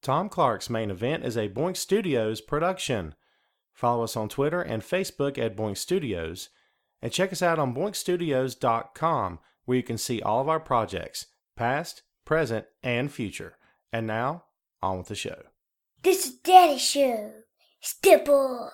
Tom Clark's Main Event is a Boink Studios production. Follow us on Twitter and Facebook at Boink Studios, and check us out on boinkstudios.com, where you can see all of our projects, past, present, and future. And now, on with the show. This is Daddy's show. Step off.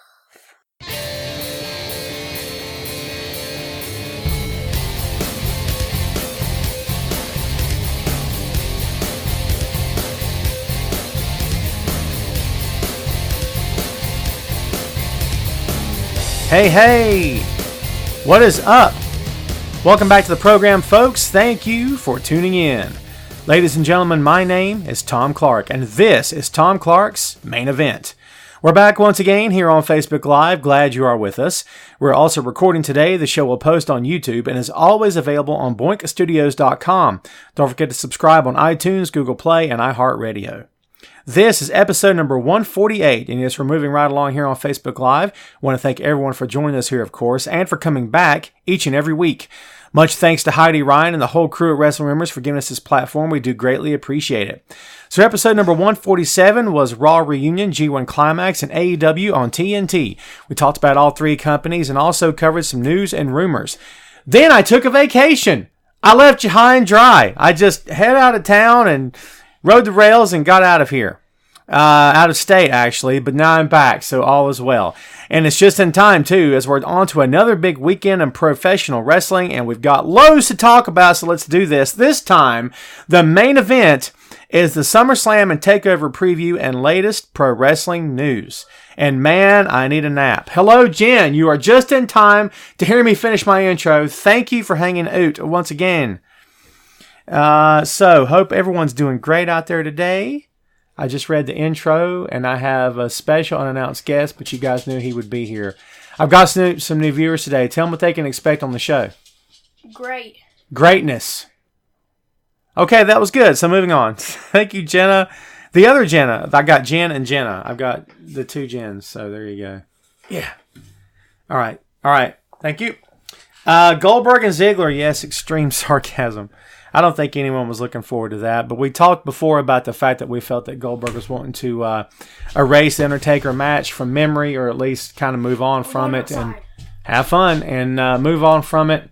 Hey, what is up? Welcome back to the program, folks. Thank you for tuning in. Ladies and gentlemen, my name is Tom Clark, and this is Tom Clark's Main Event. We're back once again here on Facebook Live. Glad you are with us. We're also recording today. The show will post on YouTube and is always available on boinkstudios.com. Don't forget to subscribe on iTunes, Google Play, and iHeartRadio. This is episode number 148, and yes, we're moving right along here on Facebook Live. I want to thank everyone for joining us here, of course, and for coming back each and every week. Much thanks to Heidi Ryan and the whole crew at Wrestling Rumors for giving us this platform. We do greatly appreciate it. So episode number 147 was Raw Reunion, G1 Climax, and AEW on TNT. We talked about all three companies and also covered some news and rumors. Then I took a vacation. I left you high and dry. I just head out of town and rode the rails and got out of here. Out of state, actually, but now I'm back, so all is well. And it's just in time, too, as we're on to another big weekend in professional wrestling, and we've got loads to talk about, so let's do this. This time, the main event is the SummerSlam and TakeOver preview and latest pro wrestling news. And man, I need a nap. Hello, Jen. You are just in time to hear me finish my intro. Thank you for hanging out once again. So, hope everyone's doing great out there today. I just read the intro, and I have a special unannounced guest, but you guys knew he would be here. I've got some new viewers today. Tell them what they can expect on the show. Great. Greatness. Okay, that was good. So moving on. Thank you, Jenna. The other Jenna. I got Jen and Jenna. I've got the two Jens, so there you go. Yeah. All right. Thank you. Goldberg and Ziggler, yes, extreme sarcasm. I don't think anyone was looking forward to that, but we talked before about the fact that we felt that Goldberg was wanting to erase the Undertaker match from memory, or at least kind of move on from it and have fun and move on from it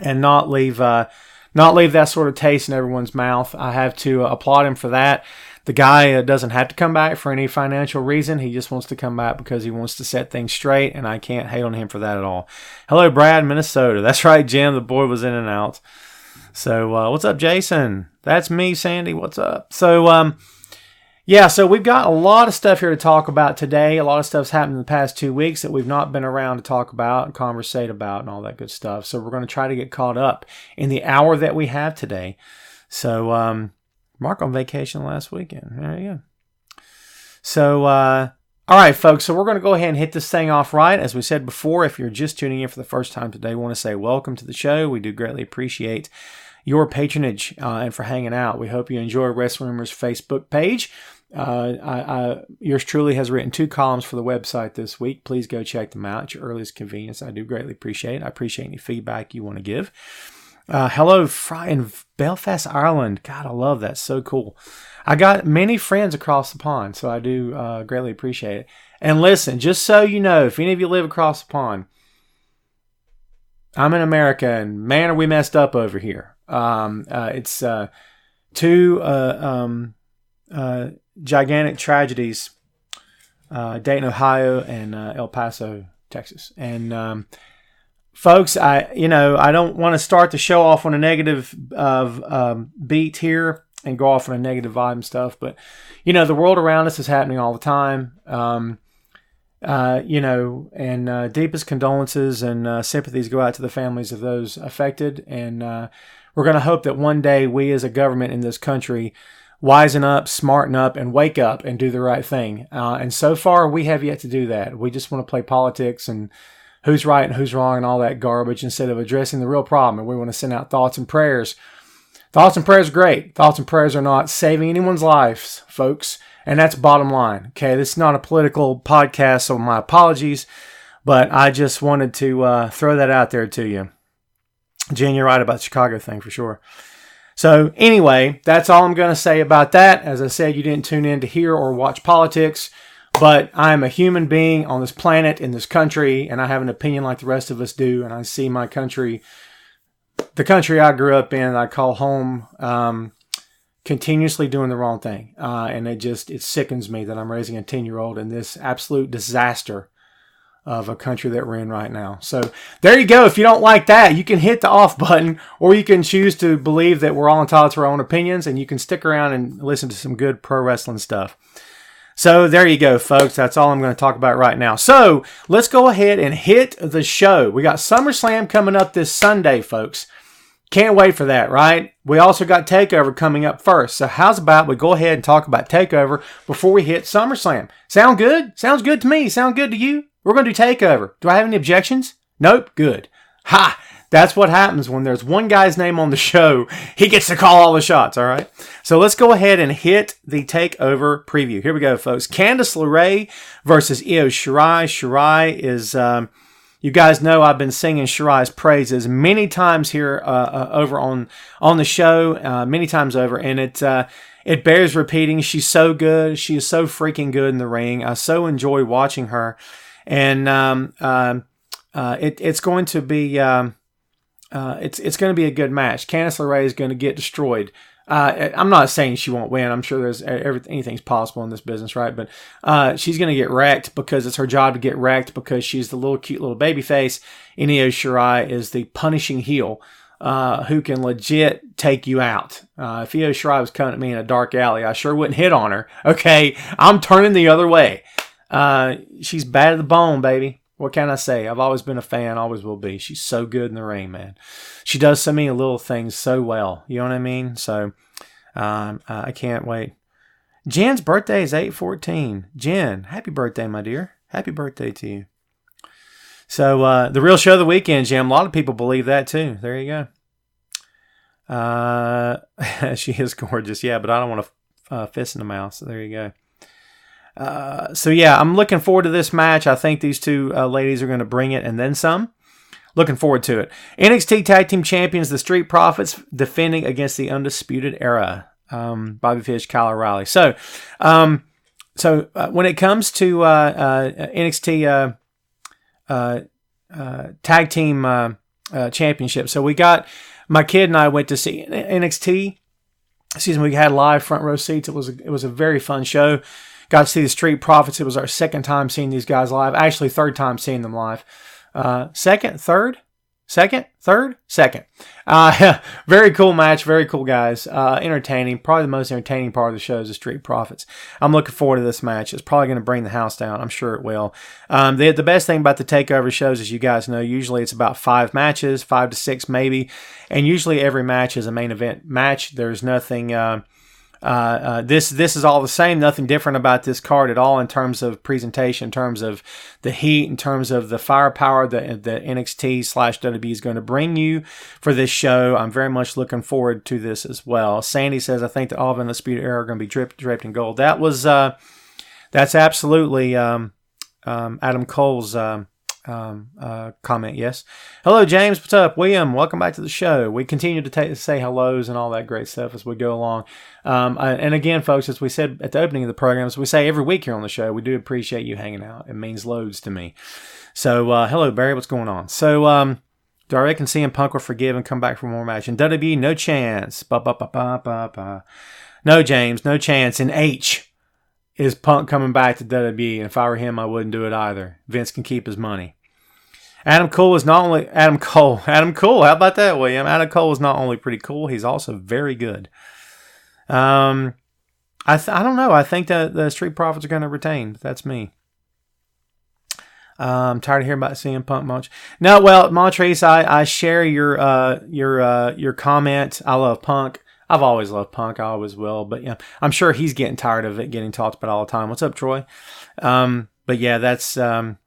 and not leave that sort of taste in everyone's mouth. I have to applaud him for that. The guy doesn't have to come back for any financial reason. He just wants to come back because he wants to set things straight, and I can't hate on him for that at all. Hello, Brad, Minnesota. That's right, Jim. The boy was in and out. So, what's up, Jason? That's me, Sandy. What's up? So, so we've got a lot of stuff here to talk about today. A lot of stuff's happened in the past 2 weeks that we've not been around to talk about and conversate about and all that good stuff. So, we're going to try to get caught up in the hour that we have today. So, Mark on vacation last weekend. There you go. So, all right, folks. So, we're going to go ahead and hit this thing off right. As we said before, if you're just tuning in for the first time today, we want to say welcome to the show. We do greatly appreciate your patronage and for hanging out. We hope you enjoy Wrestling Rumors Facebook page. Yours truly has written 2 columns for the website this week. Please go check them out at your earliest convenience. I do greatly appreciate it. I appreciate any feedback you want to give. Hello, Fry in Belfast, Ireland. God, I love that. So cool. I got many friends across the pond, so I do greatly appreciate it. And listen, just so you know, if any of you live across the pond, I'm in America, and man, are we messed up over here. It's 2 gigantic tragedies, Dayton, Ohio, and El Paso, Texas. And folks, I don't want to start the show off on a negative beat here and go off on a negative vibe and stuff, but the world around us is happening all the time. And deepest condolences and sympathies go out to the families of those affected. And we're going to hope that one day we as a government in this country wisen up, smarten up, and wake up and do the right thing. And so far, we have yet to do that. We just want to play politics and who's right and who's wrong and all that garbage instead of addressing the real problem. And we want to send out thoughts and prayers. Thoughts and prayers are great. Thoughts and prayers are not saving anyone's lives, folks. And that's bottom line. Okay, this is not a political podcast, so my apologies. But I just wanted to throw that out there to you. Jen, you're right about the Chicago thing for sure. So anyway, that's all I'm going to say about that. As I said, you didn't tune in to hear or watch politics, but I'm a human being on this planet, in this country, and I have an opinion like the rest of us do, and I see my country, the country I grew up in, I call home, continuously doing the wrong thing. And it sickens me that I'm raising a 10-year-old in this absolute disaster of a country that we're in right now. So there you go. If you don't like that, you can hit the off button, or you can choose to believe that we're all entitled to our own opinions, and you can stick around and listen to some good pro wrestling stuff. So there you go, folks. That's all I'm going to talk about right now. So let's go ahead and hit the show. We got SummerSlam coming up this Sunday, folks. Can't wait for that, right? We also got TakeOver coming up first. So how's about we go ahead and talk about TakeOver before we hit SummerSlam? Sound good? Sounds good to me. Sound good to you? We're going to do TakeOver. Do I have any objections? Nope. Good. Ha! That's what happens when there's one guy's name on the show. He gets to call all the shots, all right? So let's go ahead and hit the TakeOver preview. Here we go, folks. Candice LeRae versus Io Shirai. Shirai is, you guys know I've been singing Shirai's praises many times here over on the show, many times over, and it bears repeating. She's so good. She is so freaking good in the ring. I so enjoy watching her. And it's going to be it's going to be a good match. Candice LeRae is going to get destroyed. I'm not saying she won't win. I'm sure there's anything's possible in this business, right? But she's going to get wrecked because it's her job to get wrecked because she's the little cute little baby face. And Io Shirai is the punishing heel who can legit take you out. If Io Shirai was coming at me in a dark alley, I sure wouldn't hit on her. Okay, I'm turning the other way. She's bad at the bone, baby. What can I say? I've always been a fan, always will be. She's so good in the ring, man. She does so many little things so well. You know what I mean? So, I can't wait. Jen's birthday is 8/14. Jen, happy birthday, my dear. Happy birthday to you. So, the real show of the weekend, Jen. A lot of people believe that too. There you go. She is gorgeous, yeah, but I don't want to fist in the mouth. So there you go. So yeah, I'm looking forward to this match. I think these two ladies are going to bring it and then some. Looking forward to it. NXT Tag Team Champions, the Street Profits, defending against the Undisputed Era. Bobby Fish, Kyle O'Reilly. So when it comes to NXT Tag Team Championship, so we got, my kid and I went to see NXT. Excuse me, we had live front row seats. It was a very fun show. Got to see the Street Profits. It was our second time seeing these guys live. Actually, third time seeing them live. Second. Very cool match. Very cool guys. Entertaining. Probably the most entertaining part of the show is the Street Profits. I'm looking forward to this match. It's probably going to bring the house down. I'm sure it will. The best thing about the TakeOver shows, as you guys know, usually it's about 5 matches, 5 to 6 maybe. And usually every match is a main event match. There's nothing... This is all the same. Nothing different about this card at all in terms of presentation, in terms of the heat, in terms of the firepower that NXT/WWE is going to bring you for this show. I'm very much looking forward to this as well. Sandy says, I think that all of Undisputed Era are going to be draped in gold. That's absolutely Adam Cole's comment, yes. Hello, James. What's up? William, welcome back to the show. We continue to say hellos and all that great stuff as we go along. And again, folks, as we said at the opening of the program, as we say every week here on the show, we do appreciate you hanging out. It means loads to me. So, hello, Barry. What's going on? So, do I reckon CM Punk will forgive and come back for more match? In WWE, no chance. No, James, no chance. In H is Punk coming back to WWE, and if I were him, I wouldn't do it either. Vince can keep his money. Adam Cole is not only Adam Cole. How about that, William? Adam Cole is not only pretty cool, he's also very good. I don't know. I think that the Street Profits are going to retain. But that's me. I'm tired of hearing about CM Punk much. No, well, Montrese, I share your comment. I love Punk. I've always loved Punk. I always will. But yeah, I'm sure he's getting tired of it getting talked about all the time. What's up, Troy? But yeah, that's I'm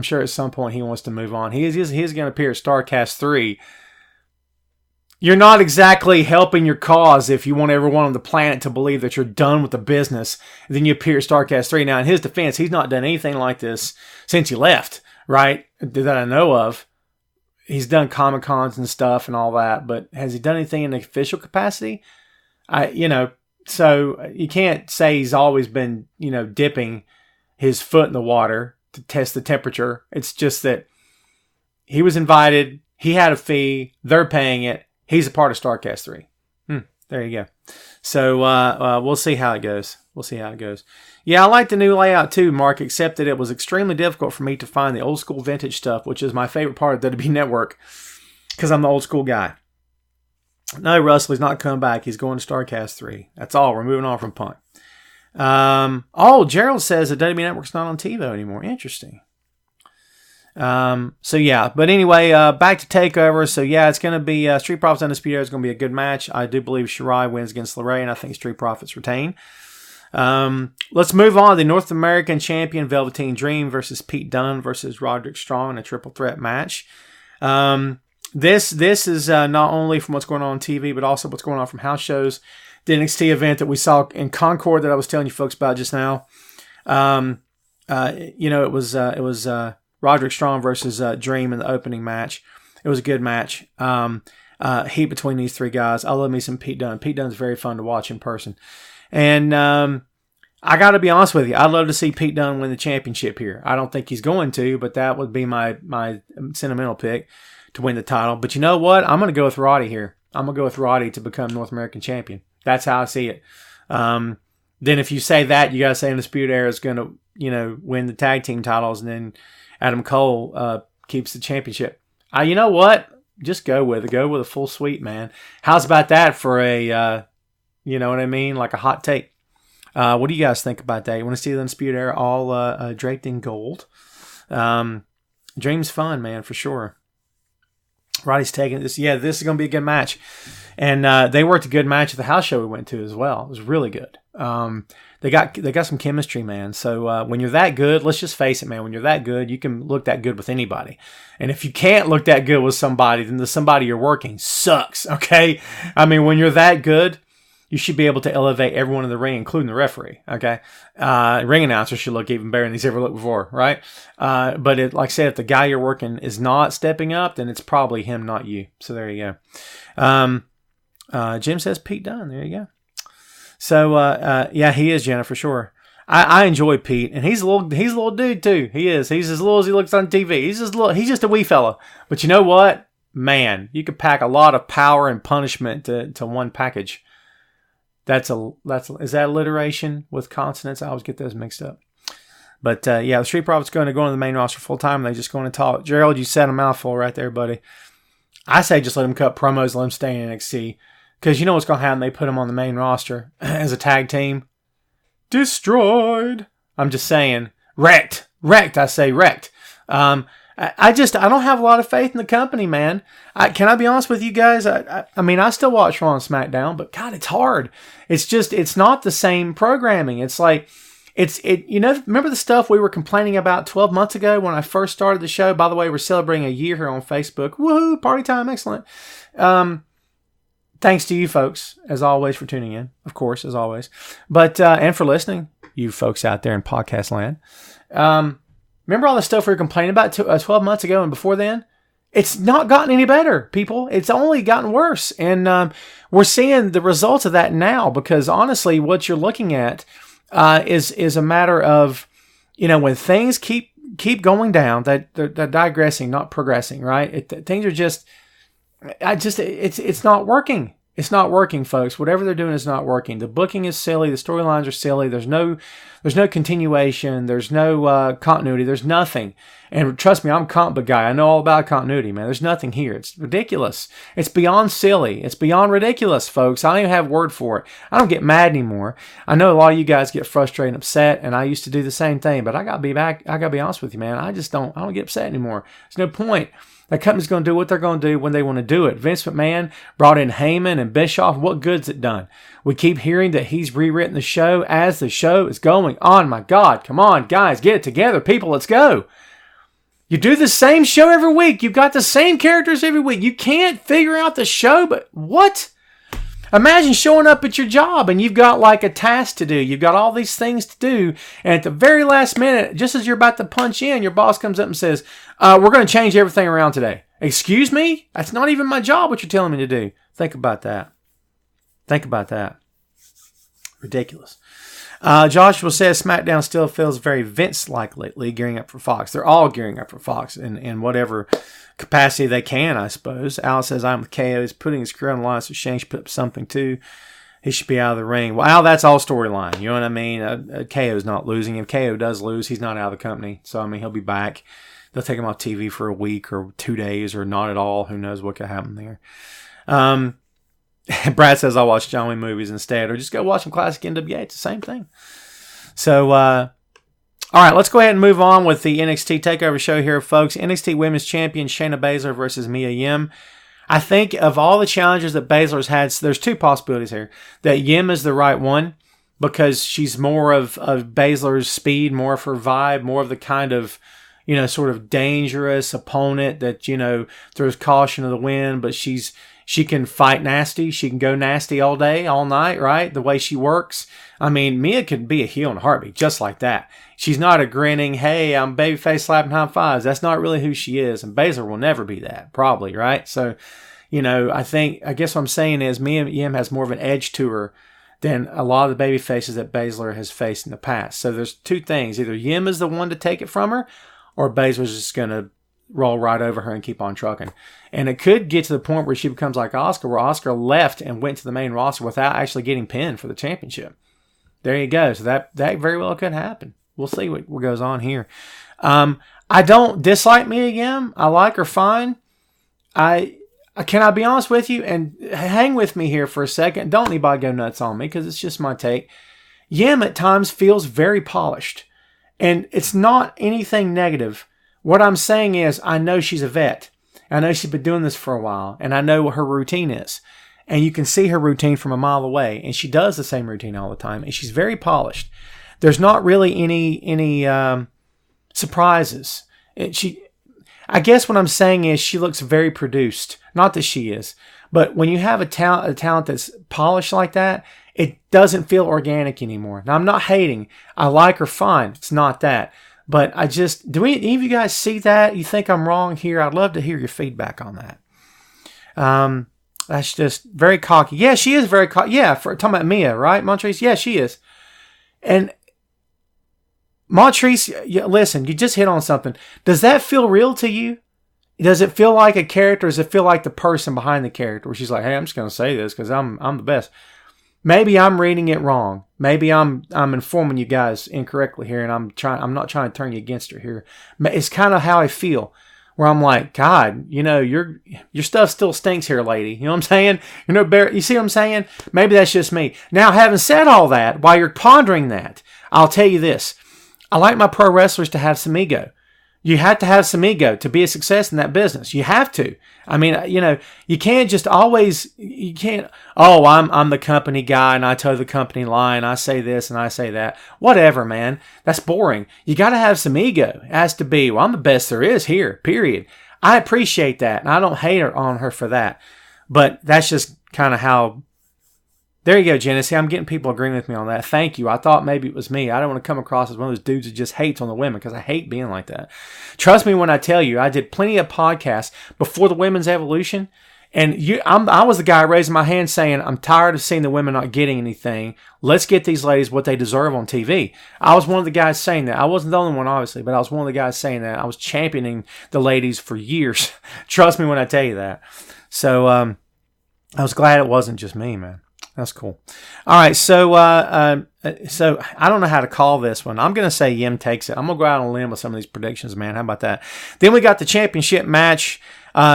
sure at some point he wants to move on. He's going to appear at StarCast 3. You're not exactly helping your cause if you want everyone on the planet to believe that you're done with the business. Then you appear at StarCast 3. Now, in his defense, he's not done anything like this since he left, right? That I know of. he's done Comic Cons and stuff and all that, but has he done anything in the official capacity? So you can't say he's always been, dipping his foot in the water to test the temperature. It's just that he was invited. He had a fee. They're paying it. He's a part of StarCast 3. There you go. So we'll see how it goes. Yeah, I like the new layout too, Mark, except that it was extremely difficult for me to find the old school vintage stuff, which is my favorite part of WWE Network because I'm the old school guy. No, Russell, he's not coming back. He's going to StarCast 3. That's all. We're moving on from Punk. Gerald says the WWE Network's not on TiVo anymore. Interesting. So yeah, but anyway, back to TakeOver. So yeah, it's going to be Street Profits Undisputed Era is going to be a good match. I do believe Shirai wins against LeRae, and I think Street Profits retain. Let's move on. The North American Champion Velveteen Dream versus Pete Dunne versus Roderick Strong in a triple threat match. This is not only from what's going on TV, but also what's going on from house shows. The NXT event that we saw in Concord that I was telling you folks about just now. It was Roderick Strong versus Dream in the opening match. It was a good match. Heat between these three guys. I love me some Pete Dunne. Pete Dunne's very fun to watch in person. And I got to be honest with you. I'd love to see Pete Dunne win the championship here. I don't think he's going to, but that would be my sentimental pick to win the title. But you know what? I'm going to go with Roddy here. I'm going to go with Roddy to become North American champion. That's how I see it. Then if you say that, you got to say Undisputed Era is going to, win the tag team titles, and then Adam Cole keeps the championship. You know what? Just go with it. Go with a full suite, man. How's about that for a, you know what I mean? Like a hot take. What do you guys think about that? You want to see the Undisputed Era all draped in gold? Dream's fun, man, for sure. Roddy's taking this. Yeah, this is going to be a good match. And they worked a good match at the house show we went to as well. It was really good. They got some chemistry, man. So when you're that good, let's just face it, man. When you're that good, you can look that good with anybody. And if you can't look that good with somebody, then the somebody you're working sucks, okay? I mean, when you're that good, you should be able to elevate everyone in the ring, including the referee, okay? Ring announcer should look even better than he's ever looked before, right? But like I said, if the guy you're working is not stepping up, then it's probably him, not you. So there you go. Jim says Pete Dunne. There you go. So, yeah, he is, Jenna, for sure. I enjoy Pete, and he's a little dude, too. He is. He's as little as he looks on TV. He's just a wee fella. But you know what? Man, you could pack a lot of power and punishment to one package. Is that alliteration with consonants? I always get those mixed up. But, yeah, the Street Profits going to go on the main roster full time. They're just going to talk. Gerald, you said a mouthful right there, buddy. I say just let them cut promos, let them stay in NXT. Because you know what's going to happen. They put them on the main roster as a tag team. Destroyed. I'm just saying. Wrecked. I say wrecked. I don't have a lot of faith in the company, man. Can I be honest with you guys? I mean, I still watch Raw and SmackDown, but God, it's hard. It's not the same programming. It's like, remember the stuff we were complaining about 12 months ago when I first started the show? By the way, we're celebrating a year here on Facebook. Woohoo, party time, excellent. Thanks to you folks, as always, for tuning in, of course, as always. But, and for listening, you folks out there in podcast land. Remember all the stuff we were complaining about 12 months ago and before then? It's not gotten any better, people. It's only gotten worse. And we're seeing the results of that now because, honestly, what you're looking at is a matter of, when things keep going down, that they're digressing, not progressing, right? Things are just... it's not working. It's not working, folks. Whatever they're doing is not working. The booking is silly. The storylines are silly. There's no continuation. There's no continuity. There's nothing. And trust me, I'm a comic book guy. I know all about continuity, man. There's nothing here. It's ridiculous. It's beyond silly. It's beyond ridiculous, folks. I don't even have a word for it. I don't get mad anymore. I know a lot of you guys get frustrated and upset, and I used to do the same thing. But I gotta be honest with you, man. I don't get upset anymore. There's no point. That company's going to do what they're going to do when they want to do it. Vince McMahon brought in Heyman and Bischoff. What good's it done? We keep hearing that he's rewritten the show as the show is going on. My God, come on, guys, get it together. People, let's go. You do the same show every week. You've got the same characters every week. You can't figure out the show, but what? Imagine showing up at your job and you've got like a task to do. You've got all these things to do. And at the very last minute, just as you're about to punch in, your boss comes up and says, we're going to change everything around today. Excuse me? That's not even my job, what you're telling me to do. Think about that. Think about that. Ridiculous. Joshua says SmackDown still feels very Vince-like lately, gearing up for Fox. They're all gearing up for Fox in whatever capacity they can, I suppose. Al says, I'm with KO. He's putting his career on the line, so Shane should put up something too. He should be out of the ring. Well, Al, that's all storyline. You know what I mean? KO's not losing. If KO does lose, he's not out of the company. So, I mean, he'll be back. They'll take him off TV for a week or 2 days or not at all. Who knows what could happen there. Brad says, I'll watch John Wayne movies instead, or just go watch some classic NWA. It's the same thing. So, all right, let's go ahead and move on with the NXT TakeOver show here, folks. NXT Women's Champion Shayna Baszler versus Mia Yim. I think of all the challenges that Baszler's had, there's two possibilities here. That Yim is the right one because she's more of Baszler's speed, more of her vibe, more of the kind of, sort of dangerous opponent that, throws caution to the wind, but she can fight nasty. She can go nasty all day, all night, right? The way she works. I mean, Mia could be a heel in a heartbeat, just like that. She's not a grinning, hey, I'm babyface slapping high fives. That's not really who she is. And Baszler will never be that, probably, right? So, I guess what I'm saying is Mia Yim has more of an edge to her than a lot of the baby faces that Baszler has faced in the past. So there's two things. Either Yim is the one to take it from her, or Baszler's just going to roll right over her and keep on trucking. And it could get to the point where she becomes like Asuka, where Asuka left and went to the main roster without actually getting pinned for the championship. There you go. So that very well could happen. We'll see what goes on here. I don't dislike Mia Yim. I like her fine. Can I be honest with you? And hang with me here for a second. Don't anybody go nuts on me because it's just my take. Yim at times feels very polished. And it's not anything negative. What I'm saying is I know she's a vet. I know she's been doing this for a while. And I know what her routine is. And you can see her routine from a mile away. And she does the same routine all the time. And she's very polished. There's not really any surprises. I guess what I'm saying is she looks very produced. Not that she is. But when you have a talent that's polished like that, it doesn't feel organic anymore. Now, I'm not hating. I like her fine. It's not that. But do any of you guys see that? You think I'm wrong here? I'd love to hear your feedback on that. That's just very cocky. Yeah, she is very cocky. Yeah, talking about Mia, right, Montrese? Yeah, she is. And Montrese, listen, you just hit on something. Does that feel real to you? Does it feel like a character? Or does it feel like the person behind the character? Where she's like, hey, I'm just going to say this because I'm the best. Maybe I'm reading it wrong. Maybe I'm informing you guys incorrectly here, and I'm not trying to turn you against her here. It's kind of how I feel, where I'm like, God, your stuff still stinks here, lady. You know what I'm saying? You see what I'm saying? Maybe that's just me. Now, having said all that, while you're pondering that, I'll tell you this. I like my pro wrestlers to have some ego. You have to have some ego to be a success in that business. You have to. I mean, you can't just always, I'm the company guy and I toe the company line. I say this and I say that. Whatever, man. That's boring. You got to have some ego. It has to be, I'm the best there is here, period. I appreciate that and I don't hate on her for that. But that's just kind of how. There you go, Jenna. See, I'm getting people agreeing with me on that. Thank you. I thought maybe it was me. I don't want to come across as one of those dudes that just hates on the women because I hate being like that. Trust me when I tell you, I did plenty of podcasts before the women's evolution. And I was the guy raising my hand saying, I'm tired of seeing the women not getting anything. Let's get these ladies what they deserve on TV. I was one of the guys saying that. I wasn't the only one, obviously, but I was one of the guys saying that. I was championing the ladies for years. Trust me when I tell you that. So I was glad it wasn't just me, man. That's cool. All right, so I don't know how to call this one. I'm going to say Yim takes it. I'm going to go out on a limb with some of these predictions, man. How about that? Then we got the championship match.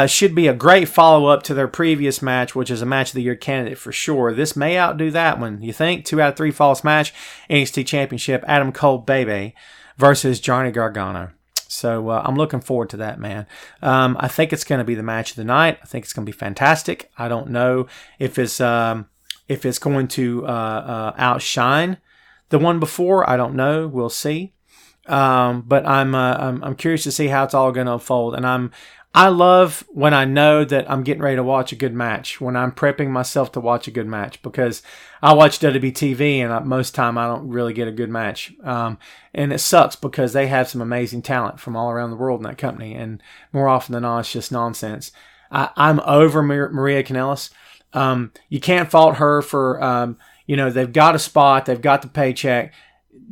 Should be a great follow-up to their previous match, which is a match of the year candidate for sure. This may outdo that one. You think? 2 out of 3 false match. NXT Championship, Adam Cole Bebe versus Johnny Gargano. So I'm looking forward to that, man. I think it's going to be the match of the night. I think it's going to be fantastic. I don't know if it's going to outshine the one before. I don't know. We'll see. But I'm curious to see how it's all going to unfold. And I love when I know that I'm getting ready to watch a good match, when I'm prepping myself to watch a good match, because I watch WWE TV and most time I don't really get a good match. And it sucks because they have some amazing talent from all around the world in that company. And more often than not, it's just nonsense. I'm over Maria Kanellis. You can't fault her for, they've got a spot, they've got the paycheck.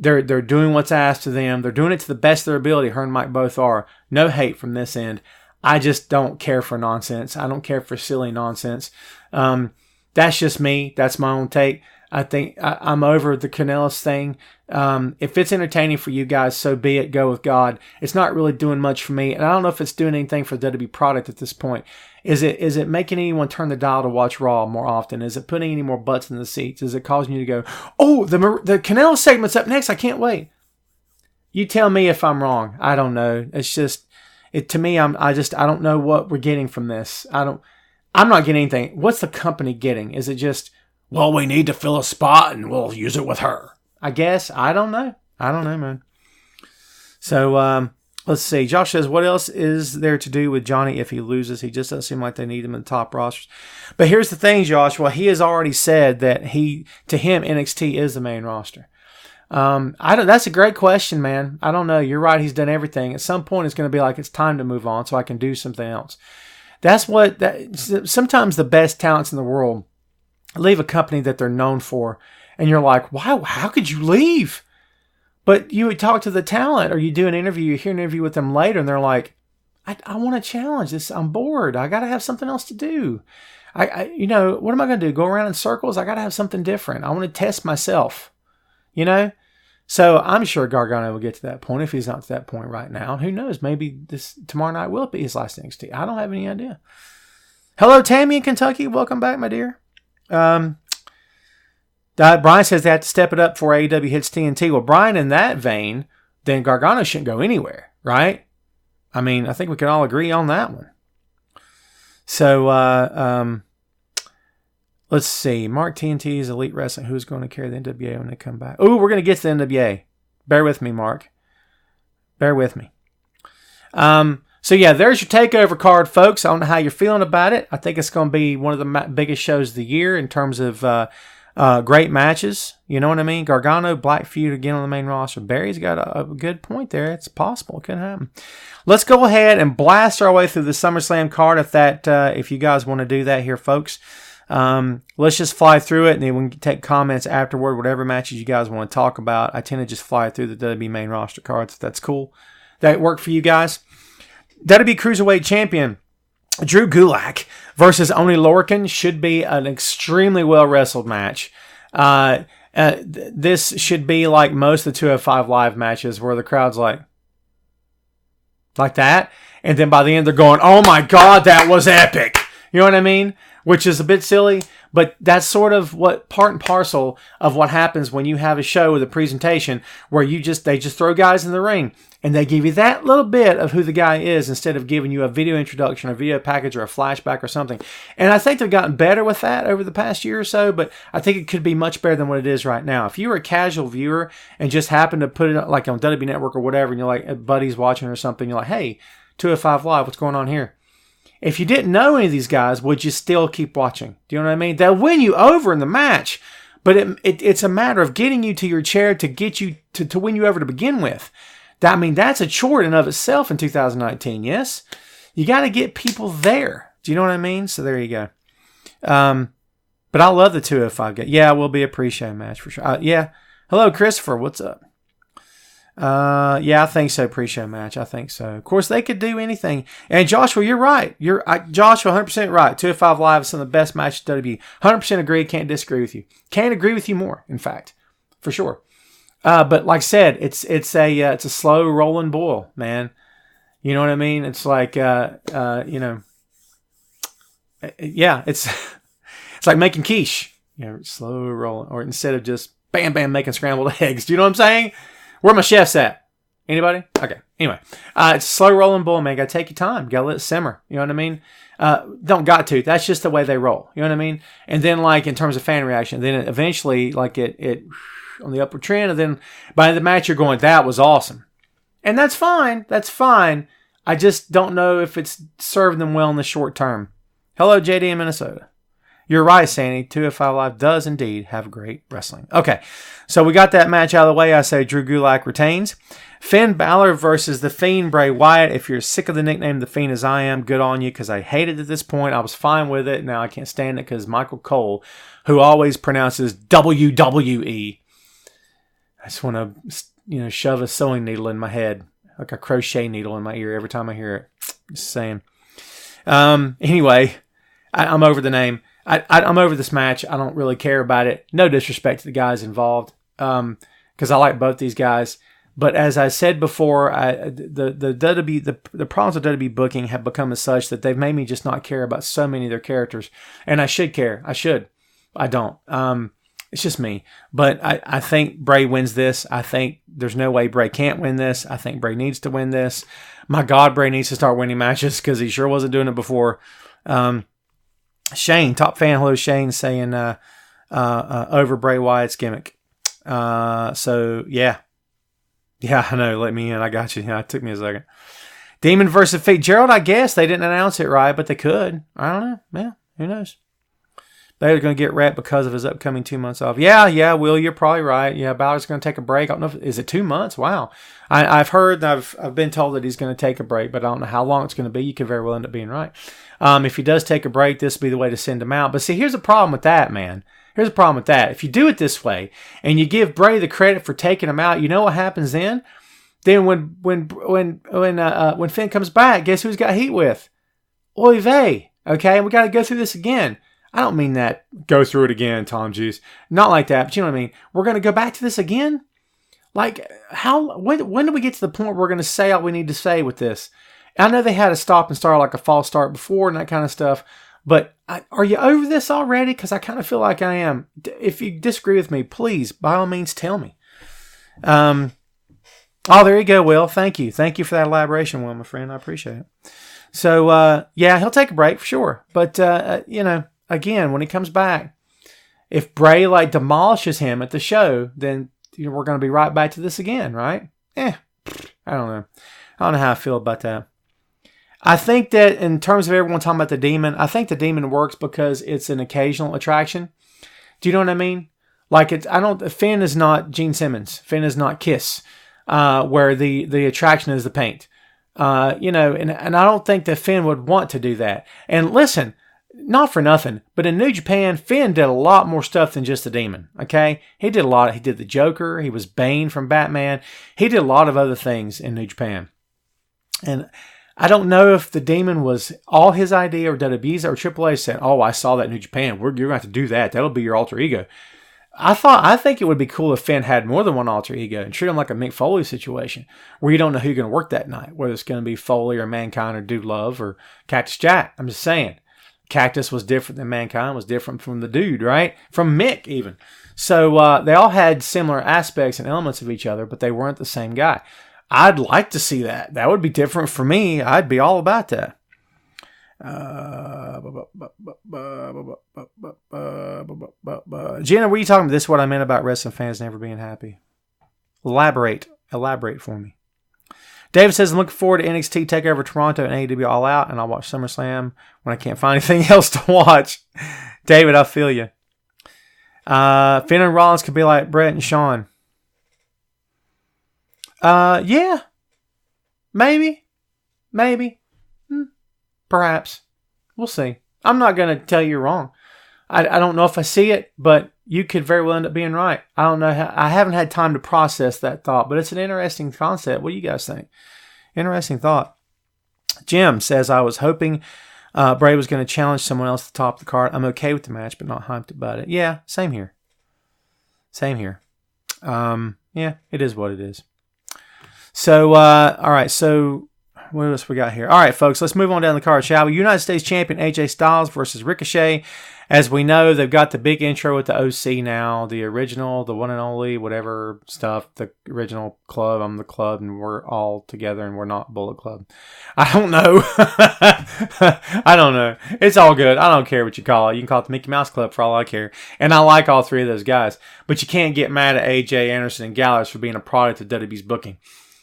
They're doing what's asked of them. They're doing it to the best of their ability. Her and Mike both are. No hate from this end. I just don't care for nonsense. I don't care for silly nonsense. That's just me. That's my own take. I think I'm over the Kanellis thing. If it's entertaining for you guys, so be it. Go with God. It's not really doing much for me, and I don't know if it's doing anything for the WWE product at this point. Is it making anyone turn the dial to watch Raw more often? Is it putting any more butts in the seats? Is it causing you to go, oh, the Kanellis segment's up next, I can't wait? You tell me if I'm wrong. I don't know. It's just to me. I don't know what we're getting from this. I'm not getting anything. What's the company getting? Is it just, well, we need to fill a spot and we'll use it with her? I guess. I don't know, man. So, let's see. Josh says, what else is there to do with Johnny if he loses? He just doesn't seem like they need him in the top rosters. But here's the thing, Josh. Well, he has already said that to him, NXT is the main roster. That's a great question, man. I don't know. You're right. He's done everything. At some point, it's going to be like, it's time to move on so I can do something else. Sometimes the best talents in the world leave a company that they're known for. And you're like, wow, how could you leave? But you would talk to the talent, or you do an interview, you hear an interview with them later, and they're like, I want to challenge this. I'm bored. I got to have something else to do. What am I going to do? Go around in circles? I got to have something different. I want to test myself, So I'm sure Gargano will get to that point if he's not to that point right now. And who knows? Maybe tomorrow night will be his last NXT. I don't have any idea. Hello, Tammy in Kentucky. Welcome back, my dear. Brian says they have to step it up before AEW hits TNT. Well, Brian, in that vein, then Gargano shouldn't go anywhere, right? I mean, I think we can all agree on that one. So, let's see. Mark TNT's Elite Wrestling. Who's going to carry the NWA when they come back? Oh, we're going to get to the NWA. Bear with me, Mark. Bear with me. So, yeah, there's your TakeOver card, folks. I don't know how you're feeling about it. I think it's going to be one of the biggest shows of the year in terms of great matches. You know what I mean? Gargano, Black feud again on the main roster. Barry's got a good point there. It's possible. It could happen. Let's go ahead and blast our way through the SummerSlam card if you guys want to do that here, folks. Let's just fly through it, and then we can take comments afterward, whatever matches you guys want to talk about. I tend to just fly through the WWE main roster cards. If that's cool. That work for you guys? WWE Cruiserweight Champion Drew Gulak versus Oney Lorcan should be an extremely well wrestled match. This should be like most of the 205 Live matches where the crowd's like that. And then by the end they're going, oh my God, that was epic. You know what I mean? Which is a bit silly, but that's sort of what part and parcel of what happens when you have a show with a presentation where they just throw guys in the ring and they give you that little bit of who the guy is instead of giving you a video introduction, a video package, or a flashback or something. And I think they've gotten better with that over the past year or so, but I think it could be much better than what it is right now. If you were a casual viewer and just happened to put it like on WWE Network or whatever, and you're like, a buddy's watching or something, you're like, hey, 205 Live, what's going on here? If you didn't know any of these guys, would you still keep watching? Do you know what I mean? They'll win you over in the match, but it's a matter of getting you to your chair to get you to win you over to begin with. That's a chore in and of itself in 2019, yes? You got to get people there. Do you know what I mean? So there you go. But I love the 205 guy. Yeah, it will be a pre-show match for sure. Yeah. Hello, Christopher. What's up? Yeah, I think so. Pre-show match. I think so. Of course, they could do anything. And Joshua, you're right. Joshua, 100% right. 205 Live is some of the best matches in WWE. 100% agree. Can't disagree with you. Can't agree with you more, in fact. For sure. But like I said, it's a slow rolling boil, man. You know what I mean? It's like, yeah, it's like making quiche. Slow rolling. Or instead of just bam, bam, making scrambled eggs. Do you know what I'm saying? Where my chefs at? Anybody? Okay. Anyway, it's a slow rolling boil, man. Got to take your time. Got to let it simmer. You know what I mean? Don't got to. That's just the way they roll. You know what I mean? And then, like, in terms of fan reaction, then eventually, like, it on the upward trend, and then by the match, you're going, that was awesome. And that's fine. That's fine. I just don't know if it's served them well in the short term. Hello, JD in Minnesota. You're right, Sandy. 205 Live does indeed have great wrestling. Okay, so we got that match out of the way. I say Drew Gulak retains. Finn Balor versus The Fiend, Bray Wyatt. If you're sick of the nickname The Fiend as I am, good on you, because I hate it at this point. I was fine with it. Now I can't stand it because Michael Cole, who always pronounces WWE, I just want to, shove a sewing needle in my head, like a crochet needle in my ear every time I hear it. Just saying. Anyway, I'm over the name. I'm over this match. I don't really care about it. No disrespect to the guys involved, because I like both these guys. But as I said before, the problems with WWE booking have become as such that they've made me just not care about so many of their characters. And I should care. I should. I don't. It's just me. But I think Bray wins this. I think there's no way Bray can't win this. I think Bray needs to win this. My God, Bray needs to start winning matches because he sure wasn't doing it before. Shane, top fan, hello Shane, saying over Bray Wyatt's gimmick. So yeah, I know. Let me in. I got you. Yeah, it took me a second. Demon versus Fate. Gerald, I guess they didn't announce it right, but they could. I don't know. Yeah, who knows? Balor's going to get wrecked because of his upcoming 2 months off. Yeah, Will, you're probably right. Yeah, Balor's going to take a break. I don't know. Is it 2 months? Wow. I've heard, I've been told that he's going to take a break, but I don't know how long it's going to be. You could very well end up being right. If he does take a break, this will be the way to send him out. But see, here's the problem with that, man. Here's the problem with that. If you do it this way and you give Bray the credit for taking him out, you know what happens then? Then when Finn comes back, guess who's got heat with? Oy vey. Okay, and we got to go through this again. I don't mean that go through it again, Tom Juice. Not like that, but you know what I mean. We're going to go back to this again? Like, when do we get to the point where we're going to say all we need to say with this? I know they had a stop and start, like a false start before and that kind of stuff, but are you over this already? Because I kind of feel like I am. If you disagree with me, please, by all means, tell me. Oh, there you go, Will. Thank you. Thank you for that elaboration, Will, my friend. I appreciate it. So, yeah, he'll take a break for sure. But, again, when he comes back, if Bray demolishes him at the show, then we're going to be right back to this again, right? I don't know. I don't know how I feel about that. I think that in terms of everyone talking about the Demon, I think the Demon works because it's an occasional attraction. Do you know what I mean? Finn is not Gene Simmons. Finn is not Kiss, where the attraction is the paint. And I don't think that Finn would want to do that. And listen, not for nothing, but in New Japan, Finn did a lot more stuff than just the Demon, okay? He did a lot. He did the Joker. He was Bane from Batman. He did a lot of other things in New Japan. And I don't know if the Demon was all his idea or WWE's or AAA said, oh, I saw that in New Japan. You're going to have to do that. That'll be your alter ego. I think it would be cool if Finn had more than one alter ego and treat him like a Mick Foley situation where you don't know who you're going to work that night, whether it's going to be Foley or Mankind or Dude Love or Cactus Jack. I'm just saying. Cactus was different than Mankind, was different from the Dude, right? From Mick, even. So they all had similar aspects and elements of each other, but they weren't the same guy. I'd like to see that. That would be different for me. I'd be all about that. Jenna, what are you talking about? This is what I meant about wrestling fans never being happy. Elaborate for me. David says, I'm looking forward to NXT TakeOver Toronto and AEW All Out, and I'll watch SummerSlam when I can't find anything else to watch. David, I feel you. Finn and Rollins could be like Brett and Sean. Yeah. Maybe. Perhaps. We'll see. I'm not going to tell you wrong. I don't know if I see it, but you could very well end up being right. I don't know. I haven't had time to process that thought, but it's an interesting concept. What do you guys think? Interesting thought. Jim says, I was hoping Bray was going to challenge someone else to top the card. I'm okay with the match, but not hyped about it. Yeah, same here. Yeah, it is what it is. So, all right. So, what else we got here? All right, folks, let's move on down the card, shall we? United States Champion AJ Styles versus Ricochet. As we know, they've got the big intro with the OC now, the original, the one and only, whatever stuff, the original club. I'm the club, and we're all together, and we're not Bullet Club. I don't know. I don't know. It's all good. I don't care what you call it. You can call it the Mickey Mouse Club for all I care. And I like all three of those guys. But you can't get mad at AJ, Anderson, and Gallows for being a product of WWE's booking.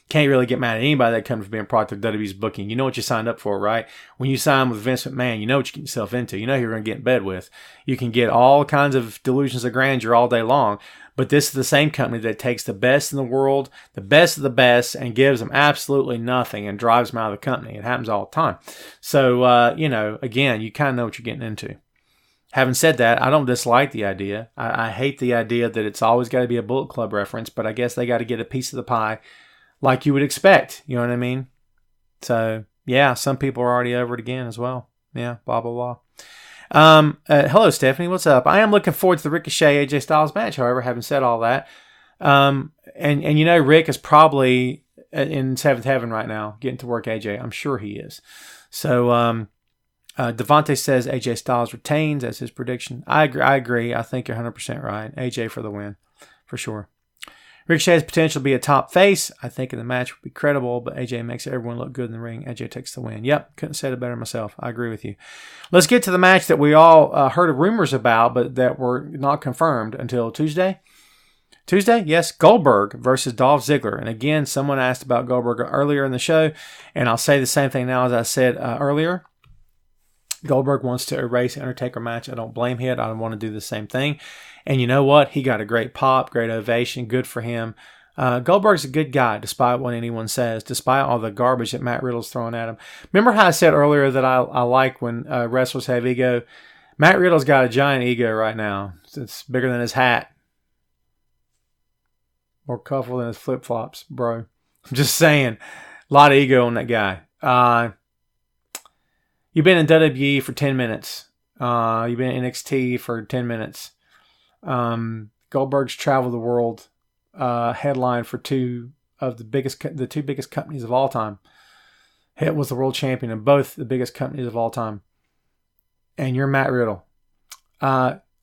Can't really get mad at anybody that comes from being a product of WWE's booking. You know what you signed up for, right? When you sign with Vince McMahon, you know what you get yourself into. You know who you're going to get in bed with. You can get all kinds of delusions of grandeur all day long, but this is the same company that takes the best in the world, the best of the best, and gives them absolutely nothing and drives them out of the company. It happens all the time. So, again, you kind of know what you're getting into. Having said that, I don't dislike the idea. I hate the idea that it's always got to be a Bullet Club reference, but I guess they got to get a piece of the pie like you would expect. You know what I mean? So, yeah, some people are already over it again as well. Yeah, blah, blah, blah. Hello, Stephanie. What's up? I am looking forward to the Ricochet AJ Styles match, however, having said all that. And Rick is probably in seventh heaven right now, getting to work AJ. I'm sure he is. So, Devontae says AJ Styles retains as his prediction. I agree. I think you're 100% right. AJ for the win, for sure. Ricochet has potential to be a top face. I think in the match would be credible, but AJ makes everyone look good in the ring. AJ takes the win. Yep, couldn't say it better myself. I agree with you. Let's get to the match that we all heard of rumors about, but that were not confirmed until Tuesday. Tuesday, yes, Goldberg versus Dolph Ziggler. And again, someone asked about Goldberg earlier in the show, and I'll say the same thing now as I said earlier. Goldberg wants to erase Undertaker match. I don't blame him. I don't want to do the same thing. And you know what? He got a great pop, great ovation. Good for him. Goldberg's a good guy, despite what anyone says, despite all the garbage that Matt Riddle's throwing at him. Remember how I said earlier that I like when wrestlers have ego? Matt Riddle's got a giant ego right now. It's bigger than his hat. More colorful than his flip-flops, bro. I'm just saying. A lot of ego on that guy. You've been in WWE for 10 minutes. You've been in NXT for 10 minutes. Goldberg's traveled the world, headline for the two biggest companies of all time. He was the world champion in both the biggest companies of all time. And you're Matt Riddle.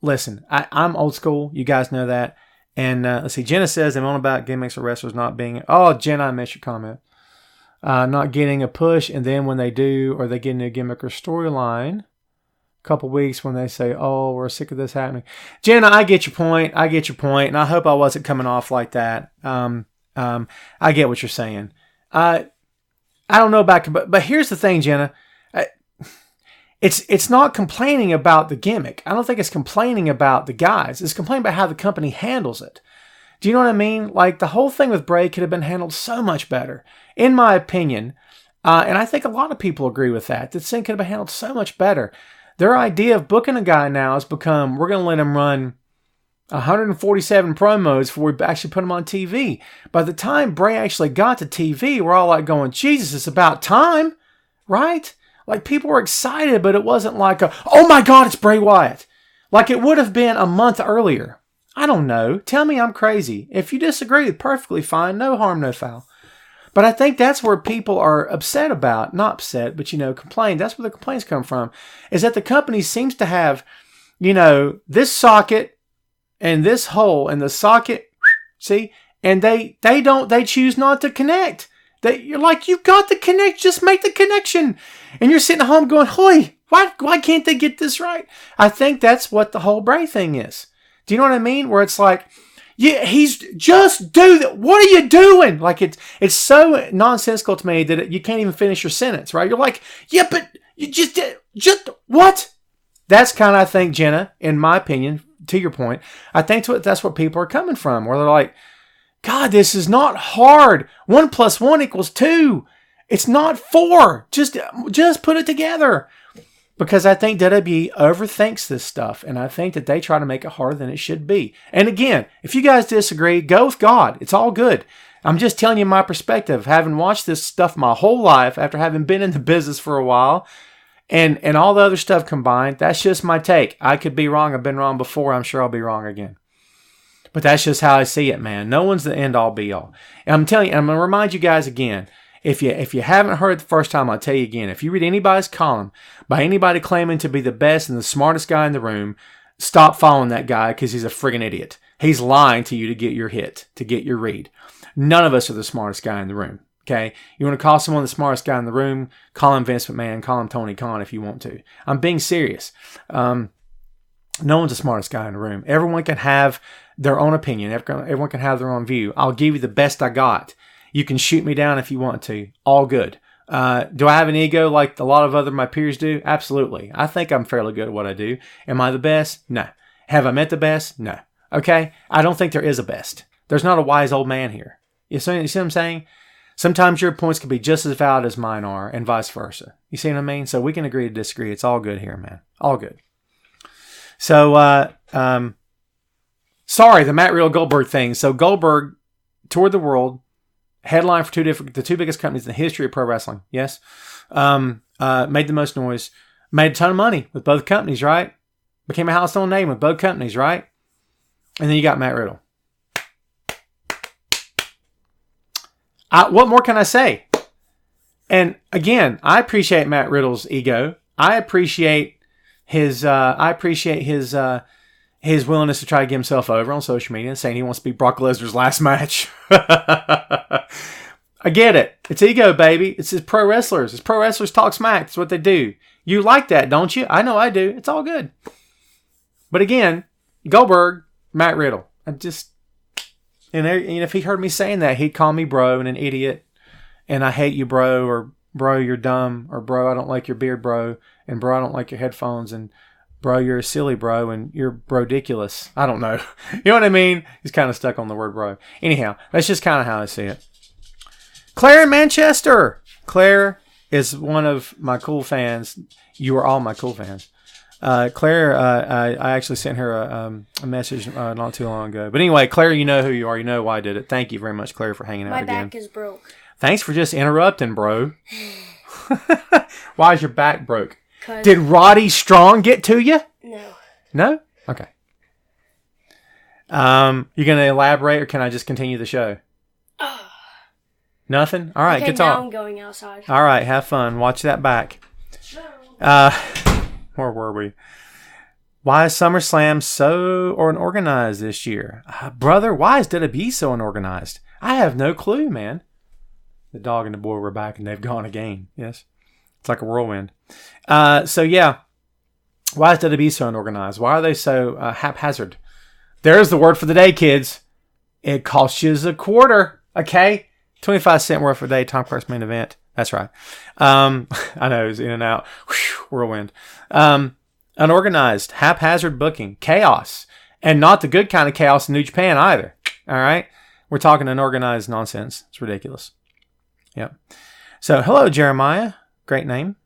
Listen, I'm old school. You guys know that. And let's see. Jenna says I'm on about gimmicks or wrestlers not being. Oh, Jenna, I missed your comment. Not getting a push, and then when they do, or they get a new gimmick or storyline, a couple weeks when they say, oh, we're sick of this happening. Jenna, I get your point, and I hope I wasn't coming off like that. I get what you're saying. I don't know about, but here's the thing, Jenna. It's not complaining about the gimmick. I don't think it's complaining about the guys. It's complaining about how the company handles it. Do you know what I mean? Like, the whole thing with Bray could have been handled so much better, in my opinion. And I think a lot of people agree with that. This thing could have been handled so much better. Their idea of booking a guy now has become, we're going to let him run 147 promos before we actually put him on TV. By the time Bray actually got to TV, we're all like going, Jesus, it's about time, right? Like, people were excited, but it wasn't like oh my God, it's Bray Wyatt. Like it would have been a month earlier. I don't know. Tell me I'm crazy. If you disagree, perfectly fine. No harm, no foul. But I think that's where people are upset about. Not upset, but, complain. That's where the complaints come from. Is that the company seems to have, this socket and this hole and the socket, see? And they choose not to connect. You're like, you've got to connect. Just make the connection. And you're sitting at home going, hoy, why can't they get this right? I think that's what the whole Bray thing is. Do you know what I mean? Where it's like, yeah, he's just do that. What are you doing? Like it's so nonsensical to me that you can't even finish your sentence, right? You're like, yeah, but you just what? That's kind of, I think, Jenna, in my opinion, to your point, I think that's what people are coming from, where they're like, God, this is not hard. 1 + 1 = 2. It's not 4. Just put it together. Because I think WWE overthinks this stuff, and I think that they try to make it harder than it should be. And again, if you guys disagree, go with God. It's all good. I'm just telling you my perspective, having watched this stuff my whole life, after having been in the business for a while, and all the other stuff combined. That's just my take. I could be wrong. I've been wrong before. I'm sure I'll be wrong again. But that's just how I see it, man. No one's the end-all, be-all. And I'm telling you, I'm going to remind you guys again, if you haven't heard it the first time, I'll tell you again. If you read anybody's column by anybody claiming to be the best and the smartest guy in the room, stop following that guy because he's a friggin' idiot. He's lying to you to get your hit, to get your read. None of us are the smartest guy in the room, okay? You want to call someone the smartest guy in the room, call him Vince McMahon, call him Tony Khan if you want to. I'm being serious. No one's the smartest guy in the room. Everyone can have their own opinion. Everyone can have their own view. I'll give you the best I got. You can shoot me down if you want to. All good. Do I have an ego like a lot of other my peers do? Absolutely. I think I'm fairly good at what I do. Am I the best? No. Have I met the best? No. Okay? I don't think there is a best. There's not a wise old man here. You see what I'm saying? Sometimes your points can be just as valid as mine are, and vice versa. You see what I mean? So we can agree to disagree. It's all good here, man. All good. So, sorry, the Matt Riddle Goldberg thing. So Goldberg toured the world, headline for the two biggest companies in the history of pro wrestling. Yes. Made the most noise. Made a ton of money with both companies, right? Became a household name with both companies, right? And then you got Matt Riddle. What more can I say? And again, I appreciate Matt Riddle's ego. I appreciate his willingness to try to get himself over on social media and saying he wants to be Brock Lesnar's last match. I get it. It's ego, baby. It's his pro wrestlers. It's pro wrestlers talk smack. It's what they do. You like that, don't you? I know I do. It's all good. But again, Goldberg, Matt Riddle. And if he heard me saying that, he'd call me bro and an idiot. And I hate you, bro. Or bro, you're dumb. Or bro, I don't like your beard, bro. And bro, I don't like your headphones. And bro, you're a silly bro. And you're bro-diculous. I don't know. You know what I mean? He's kind of stuck on the word bro. Anyhow, that's just kind of how I see it. Claire in Manchester. Claire is one of my cool fans. You are all my cool fans. Claire, I actually sent her a message not too long ago. But anyway, Claire, you know who you are. You know why I did it. Thank you very much, Claire, for hanging out again. My back is broke. Thanks for just interrupting, bro. Why is your back broke? Did Roddy Strong get to you? No. No? Okay. You going to elaborate or can I just continue the show? Nothing? All right, okay, good talk. Now I'm going outside. All right, have fun. Watch that back. Where were we? Why is SummerSlam so unorganized this year? Brother, why is WWE so unorganized? I have no clue, man. The dog and the boy were back and they've gone again. Yes. It's like a whirlwind. So, yeah. Why is WWE so unorganized? Why are they so haphazard? There's the word for the day, kids. It costs you a quarter. Okay? 25-cent worth a day, Tom Clark's main event. That's right. I know, it was in and out. Whew, whirlwind. Unorganized, haphazard booking, chaos. And not the good kind of chaos in New Japan either. All right? We're talking unorganized nonsense. It's ridiculous. Yep. So, hello, Jeremiah. Great name.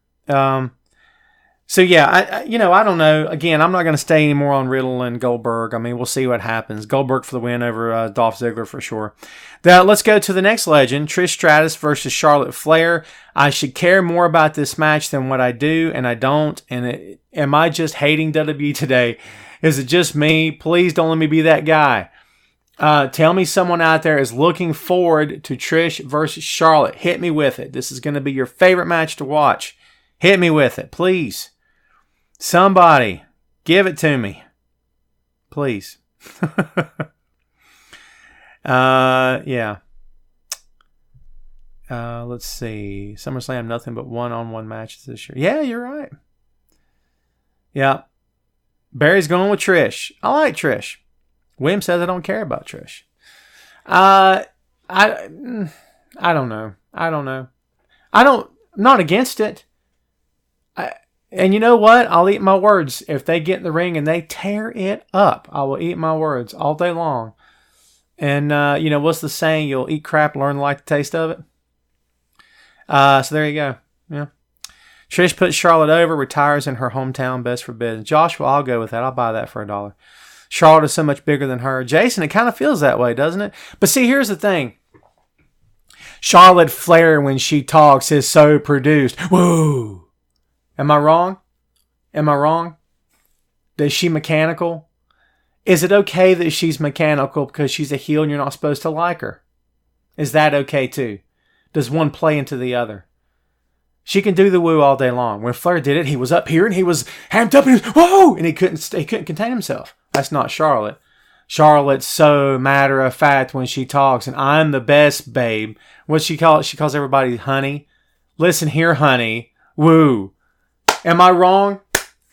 So, yeah, I don't know. Again, I'm not going to stay anymore on Riddle and Goldberg. I mean, we'll see what happens. Goldberg for the win over Dolph Ziggler for sure. Now, let's go to the next legend, Trish Stratus versus Charlotte Flair. I should care more about this match than what I do, and I don't. And am I just hating WWE today? Is it just me? Please don't let me be that guy. Tell me someone out there is looking forward to Trish versus Charlotte. Hit me with it. This is going to be your favorite match to watch. Hit me with it, please. Somebody, give it to me. Please. Yeah. Let's see. SummerSlam, nothing but one-on-one matches this year. Yeah, you're right. Yeah. Barry's going with Trish. I like Trish. William says I don't care about Trish. I don't know. I'm not against it. And you know what? I'll eat my words. If they get in the ring and they tear it up, I will eat my words all day long. And, what's the saying? You'll eat crap, learn to like the taste of it. So there you go. Yeah. Trish puts Charlotte over, retires in her hometown, best for business. Joshua, I'll go with that. I'll buy that for $1. Charlotte is so much bigger than her. Jason, it kind of feels that way, doesn't it? But see, here's the thing. Charlotte Flair, when she talks, is so produced. Whoa. Am I wrong? Is she mechanical? Is it okay that she's mechanical because she's a heel and you're not supposed to like her? Is that okay too? Does one play into the other? She can do the woo all day long. When Flair did it, he was up here and he was hamped up and he was, whoa! And he couldn't contain himself. That's not Charlotte. Charlotte's so matter of fact when she talks, and I'm the best, babe. What she calls everybody honey. Listen here, honey. Woo. Am I wrong?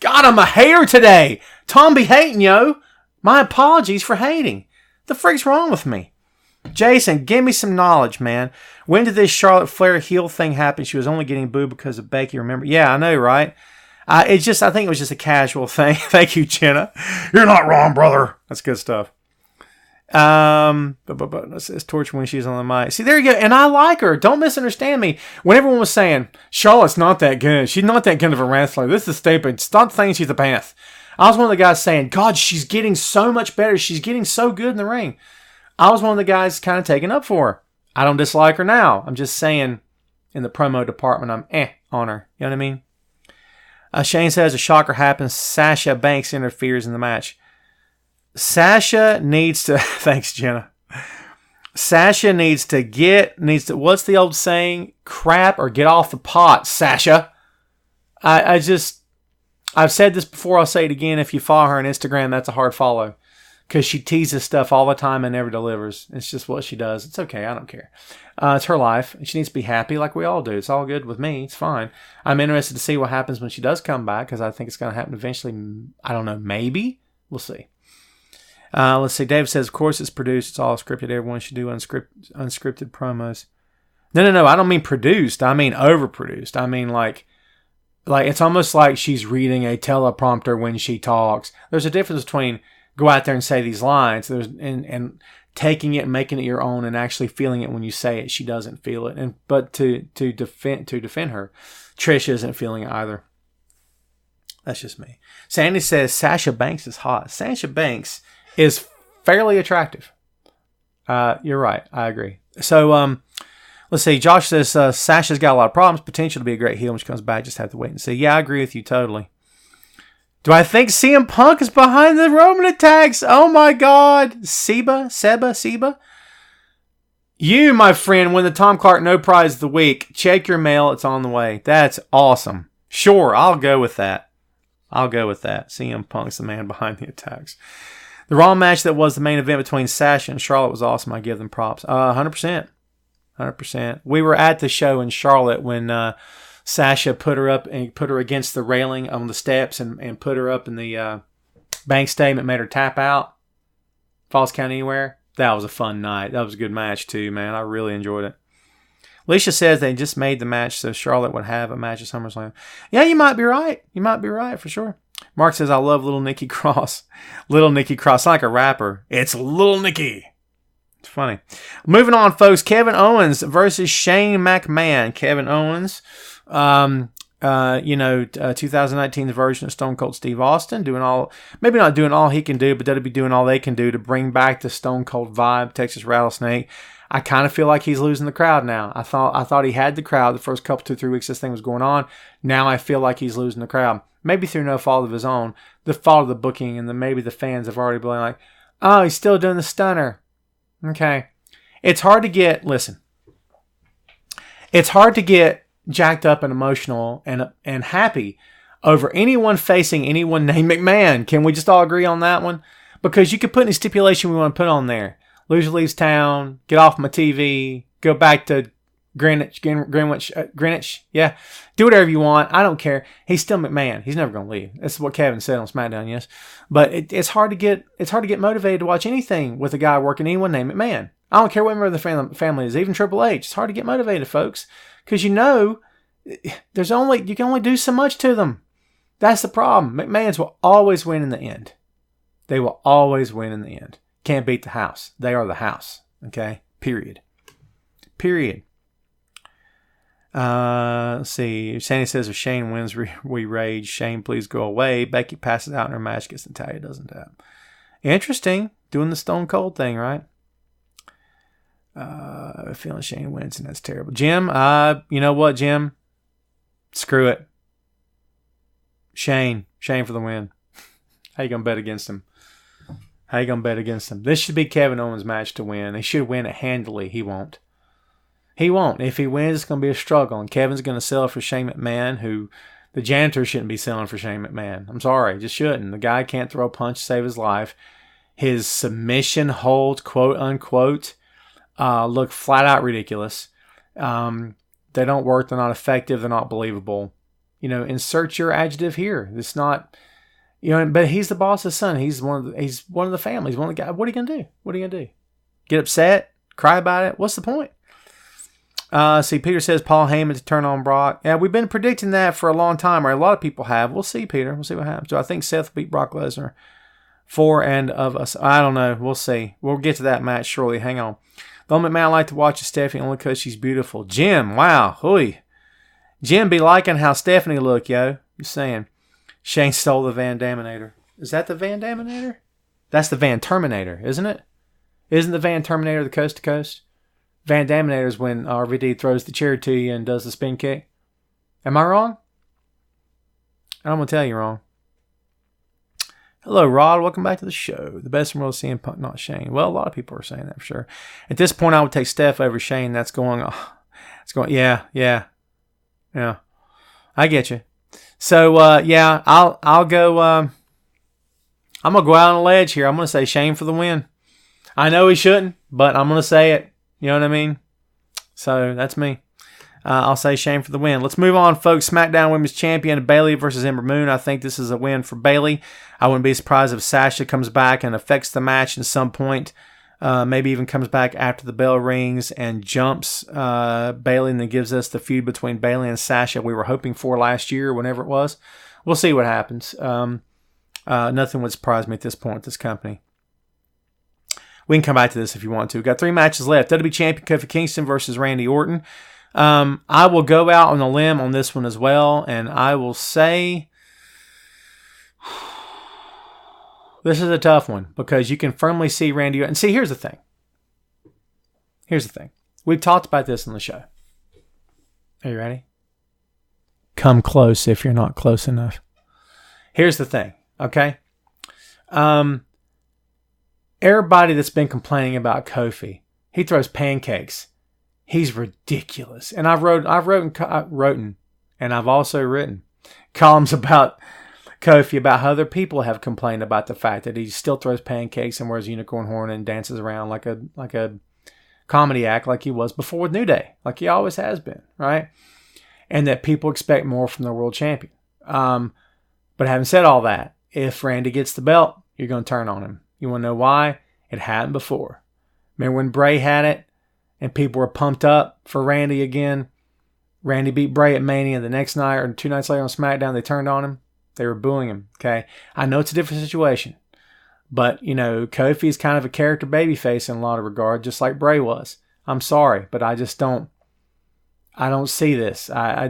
God, I'm a hater today. Tom be hating, yo. My apologies for hating. The freak's wrong with me? Jason, give me some knowledge, man. When did this Charlotte Flair heel thing happen? She was only getting booed because of Becky, remember? Yeah, I know, right? I think it was just a casual thing. Thank you, Jenna. You're not wrong, brother. That's good stuff. It's torture when she's on the mic. See, there you go. And I like her. Don't misunderstand me. When everyone was saying, Charlotte's not that good. She's not that good of a wrestler. This is stupid. Stop saying she's a path. I was one of the guys saying, God, she's getting so much better. She's getting so good in the ring. I was one of the guys kind of taking up for her. I don't dislike her now. I'm just saying in the promo department, I'm on her. You know what I mean? Shane says a shocker happens. Sasha Banks interferes in the match. Sasha needs to, thanks Jenna. Sasha needs to, what's the old saying? Crap or get off the pot, Sasha. I've said this before, I'll say it again. If you follow her on Instagram, that's a hard follow. Because she teases stuff all the time and never delivers. It's just what she does. It's okay. I don't care. It's her life. And she needs to be happy like we all do. It's all good with me. It's fine. I'm interested to see what happens when she does come back. Because I think it's going to happen eventually. I don't know. Maybe. We'll see. Let's see. Dave says, of course it's produced. It's all scripted. Everyone should do unscripted promos. No. I don't mean produced. I mean overproduced. I mean like it's almost like she's reading a teleprompter when she talks. There's a difference between go out there and say these lines and taking it and making it your own and actually feeling it when you say it. She doesn't feel it. But to defend her, Trish isn't feeling it either. That's just me. Sandy says Sasha Banks is hot. Sasha Banks is fairly attractive. You're right. I agree. So let's see. Josh says Sasha's got a lot of problems. Potential to be a great heel when she comes back. Just have to wait and see. Yeah, I agree with you totally. Do I think CM Punk is behind the Roman attacks? Oh my God. Seba? You, my friend, win the Tom Clark No Prize of the Week. Check your mail. It's on the way. That's awesome. Sure, I'll go with that. CM Punk's the man behind the attacks. The Raw match that was the main event between Sasha and Charlotte was awesome. I give them props. 100%. 100%. We were at the show in Charlotte when Sasha put her up and put her against the railing on the steps and put her up in the bank statement, made her tap out. Falls Count Anywhere. That was a fun night. That was a good match too, man. I really enjoyed it. Alicia says they just made the match so Charlotte would have a match at SummerSlam. Yeah, you might be right. You might be right for sure. Mark says, I love Little Nikki Cross. Little Nikki Cross, like a rapper. It's Little Nikki. It's funny. Moving on, folks. Kevin Owens versus Shane McMahon. Kevin Owens, 2019's version of Stone Cold Steve Austin, maybe not doing all he can do, but that'll be doing all they can do to bring back the Stone Cold vibe, Texas Rattlesnake. I kind of feel like he's losing the crowd now. I thought he had the crowd the first couple 2-3 weeks this thing was going on. Now I feel like he's losing the crowd. Maybe through no fault of his own, the fault of the booking, and then maybe the fans have already been like, oh, he's still doing the stunner. Okay. It's hard to get jacked up and emotional and happy over anyone facing anyone named McMahon. Can we just all agree on that one? Because you could put any stipulation we want to put on there. Loser leaves town, get off my TV, go back to Greenwich, yeah. Do whatever you want. I don't care. He's still McMahon. He's never going to leave. That's what Kevin said on SmackDown, yes. But it's hard to get motivated to watch anything with a guy working anyone named McMahon. I don't care what member of the family is, even Triple H. It's hard to get motivated, folks, because you can only do so much to them. That's the problem. McMahons will always win in the end. They will always win in the end. Can't beat the house. They are the house. Okay? Period. Let's see. Sandy says if Shane wins, we rage. Shane, please go away. Becky passes out in her match against Natalya, doesn't tap. Interesting. Doing the Stone Cold thing, right? Feeling Shane wins, and that's terrible. Jim, you know what, Jim? Screw it. Shane for the win. How you going to bet against him? This should be Kevin Owens' match to win. He should win it handily. He won't. If he wins, it's going to be a struggle. And Kevin's going to sell for Shane McMahon, who the janitor shouldn't be selling for Shane McMahon. I'm sorry, just shouldn't. The guy can't throw a punch to save his life. His submission holds, quote unquote, look flat out ridiculous. They don't work. They're not effective. They're not believable. Insert your adjective here. It's not, but he's the boss's son. He's one of the family. He's one of the guys. What are you going to do? Get upset? Cry about it. What's the point? See, Peter says Paul Heyman to turn on Brock. Yeah, we've been predicting that for a long time, or a lot of people have. We'll see, Peter. We'll see what happens. Do I think Seth will beat Brock Lesnar? For and of us. I don't know. We'll see. We'll get to that match shortly. Hang on. The only man I like to watch is Stephanie only because she's beautiful. Jim, wow. Hooey. Jim be liking how Stephanie look, yo. Just saying. Shane stole the Van Daminator. Is that the Van Daminator? That's the Van Terminator, isn't it? Isn't the Van Terminator the coast to coast? Van Daminator is when RVD throws the chair to you and does the spin kick. Am I wrong? I'm going to tell you wrong. Hello, Rod. Welcome back to the show. The best in the world is CM Punk, not Shane. Well, a lot of people are saying that for sure. At this point, I would take Steph over Shane. That's going. Yeah. I get you. So I'll go. I'm gonna go out on a ledge here. I'm gonna say Shane for the win. I know he shouldn't, but I'm gonna say it. You know what I mean? So that's me. I'll say Shane for the win. Let's move on, folks. SmackDown Women's Champion Bayley versus Ember Moon. I think this is a win for Bayley. I wouldn't be surprised if Sasha comes back and affects the match at some point. Maybe even comes back after the bell rings and jumps Bayley and then gives us the feud between Bayley and Sasha we were hoping for last year, whenever it was. We'll see what happens. Nothing would surprise me at this point with this company. We can come back to this if you want to. We've got 3 matches left. WWE Champion Kofi Kingston versus Randy Orton. I will go out on a limb on this one as well, and I will say this is a tough one because you can firmly see Randy Orton. And see, here's the thing. We've talked about this on the show. Are you ready? Come close if you're not close enough. Here's the thing, okay? Everybody that's been complaining about Kofi, he throws pancakes. He's ridiculous. And I've written, and I've also written columns about Kofi, about how other people have complained about the fact that he still throws pancakes and wears a unicorn horn and dances around like a comedy act like he was before with New Day, like he always has been, right? And that people expect more from the world champion. But having said all that, if Randy gets the belt, you're going to turn on him. You want to know why? It happened before. Remember when Bray had it and people were pumped up for Randy again? Randy beat Bray at Mania. The next night or 2 nights later on SmackDown, they turned on him. They were booing him, okay? I know it's a different situation. But, Kofi is kind of a character babyface in a lot of regard, just like Bray was. I'm sorry, but I just don't see this. I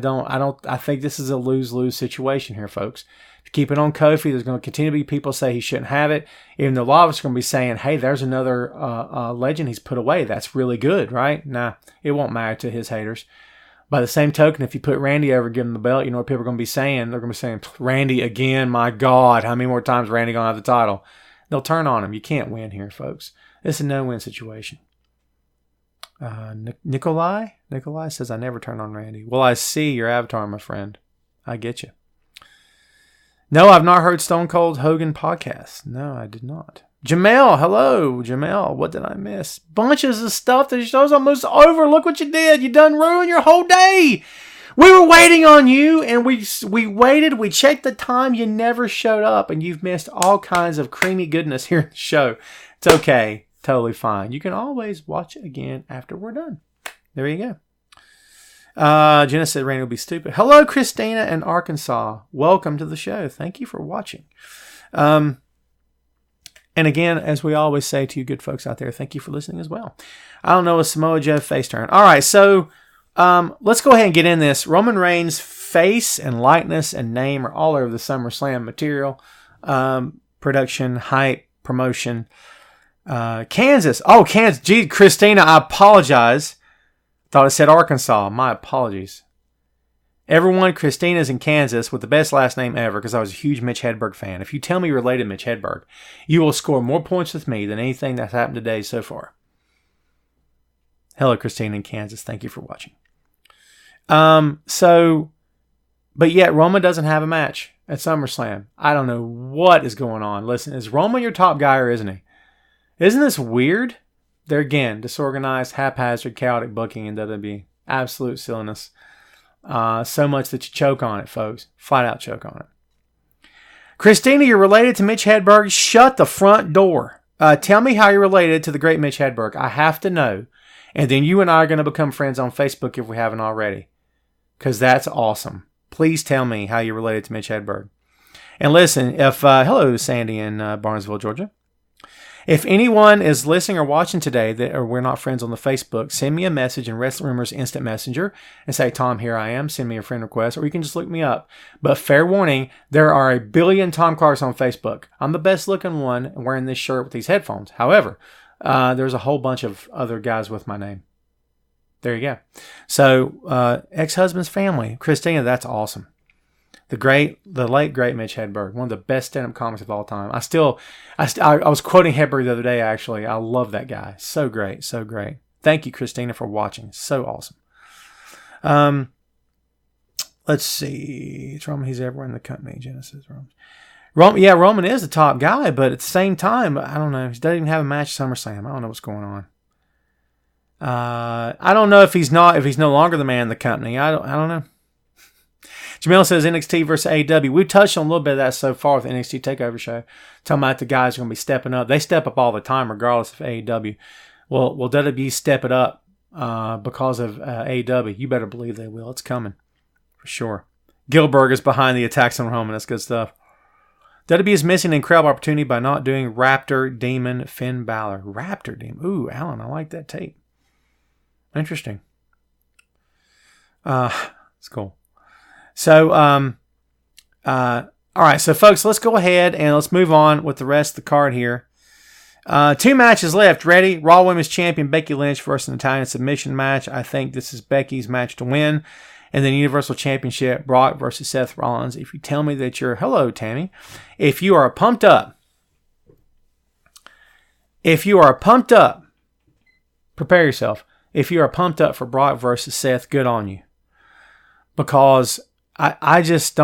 think this is a lose-lose situation here, folks. If you keep it on Kofi, there's going to continue to be people say he shouldn't have it. Even though a lot of us are going to be saying, hey, there's another legend he's put away. That's really good, right? Nah, it won't matter to his haters. By the same token, if you put Randy over, give him the belt, you know what people are going to be saying? They're going to be saying, Randy again, my God, how many more times Randy going to have the title? They'll turn on him. You can't win here, folks. It's a no-win situation. Nikolai says, I never turn on Randy. Well, I see your avatar, my friend. I get you. No, I've not heard Stone Cold Hogan podcast. No, I did not. Jamel, hello. Jamel, what did I miss? Bunches of stuff. The show's almost over. Look what you did. You done ruined your whole day. We were waiting on you, and we waited. We checked the time. You never showed up, and you've missed all kinds of creamy goodness here in the show. It's okay. Totally fine. You can always watch it again after we're done. There you go. Jenna said Randy will be stupid. Hello, Christina in Arkansas. Welcome to the show. Thank you for watching. And again, as we always say to you good folks out there, thank you for listening as well. I don't know, a Samoa Joe face turn. All right, so let's go ahead and get in this. Roman Reigns' face and likeness and name are all over the SummerSlam material. Production, hype, promotion. Kansas. Oh, Kansas. Gee, Christina, I apologize. Thought it said Arkansas. My apologies. Everyone, Christina's in Kansas with the best last name ever because I was a huge Mitch Hedberg fan. If you tell me you're related to Mitch Hedberg, you will score more points with me than anything that's happened today so far. Hello, Christina in Kansas. Thank you for watching. But yet Roman doesn't have a match at SummerSlam. I don't know what is going on. Listen, is Roman your top guy or isn't he? Isn't this weird? There again, disorganized, haphazard, chaotic booking in WWE. Absolute silliness. So much that you choke on it, folks. Flat out choke on it. Christina, you're related to Mitch Hedberg. Shut the front door. tell me how you're related to the great Mitch Hedberg. I have to know. And then you and I are going to become friends on Facebook if we haven't already. Because that's awesome. Please tell me how you're related to Mitch Hedberg. And listen, hello, Sandy in Barnesville, Georgia. If anyone is listening or watching today or we're not friends on the Facebook, send me a message in Wrestling Rumors Instant Messenger and say, Tom, here I am. Send me a friend request, or you can just look me up. But fair warning, there are a billion Tom Clarks on Facebook. I'm the best looking one wearing this shirt with these headphones. However, there's a whole bunch of other guys with my name. There you go. So, ex-husband's family. Christina, that's awesome. The late great Mitch Hedberg, one of the best stand-up comics of all time. I was quoting Hedberg the other day, actually. I love that guy. So great, so great. Thank you, Christina, for watching. So awesome. Let's see. It's Roman. He's everywhere in the company. Genesis. Roman is the top guy, but at the same time, I don't know. He doesn't even have a match at SummerSlam. I don't know what's going on. I don't know if he's no longer the man in the company. I don't know. Jamil says NXT versus AEW. We've touched on a little bit of that so far with the NXT TakeOver show. Talking about the guys are going to be stepping up. They step up all the time regardless of AEW. Will WWE step it up because of AEW? You better believe they will. It's coming for sure. Gilbert is behind the attacks on Roman. That's good stuff. WWE is missing an incredible opportunity by not doing Raptor Demon Finn Balor. Raptor Demon. Ooh, Alan, I like that tape. Interesting. It's cool. So, all right. So, folks, let's go ahead and let's move on with the rest of the card here. 2 matches left. Ready? Raw Women's Champion Becky Lynch versus an Italian submission match. I think this is Becky's match to win. And then Universal Championship, Brock versus Seth Rollins. If you tell me that hello, Tammy. If you are pumped up, prepare yourself. If you are pumped up for Brock versus Seth, good on you. Because I just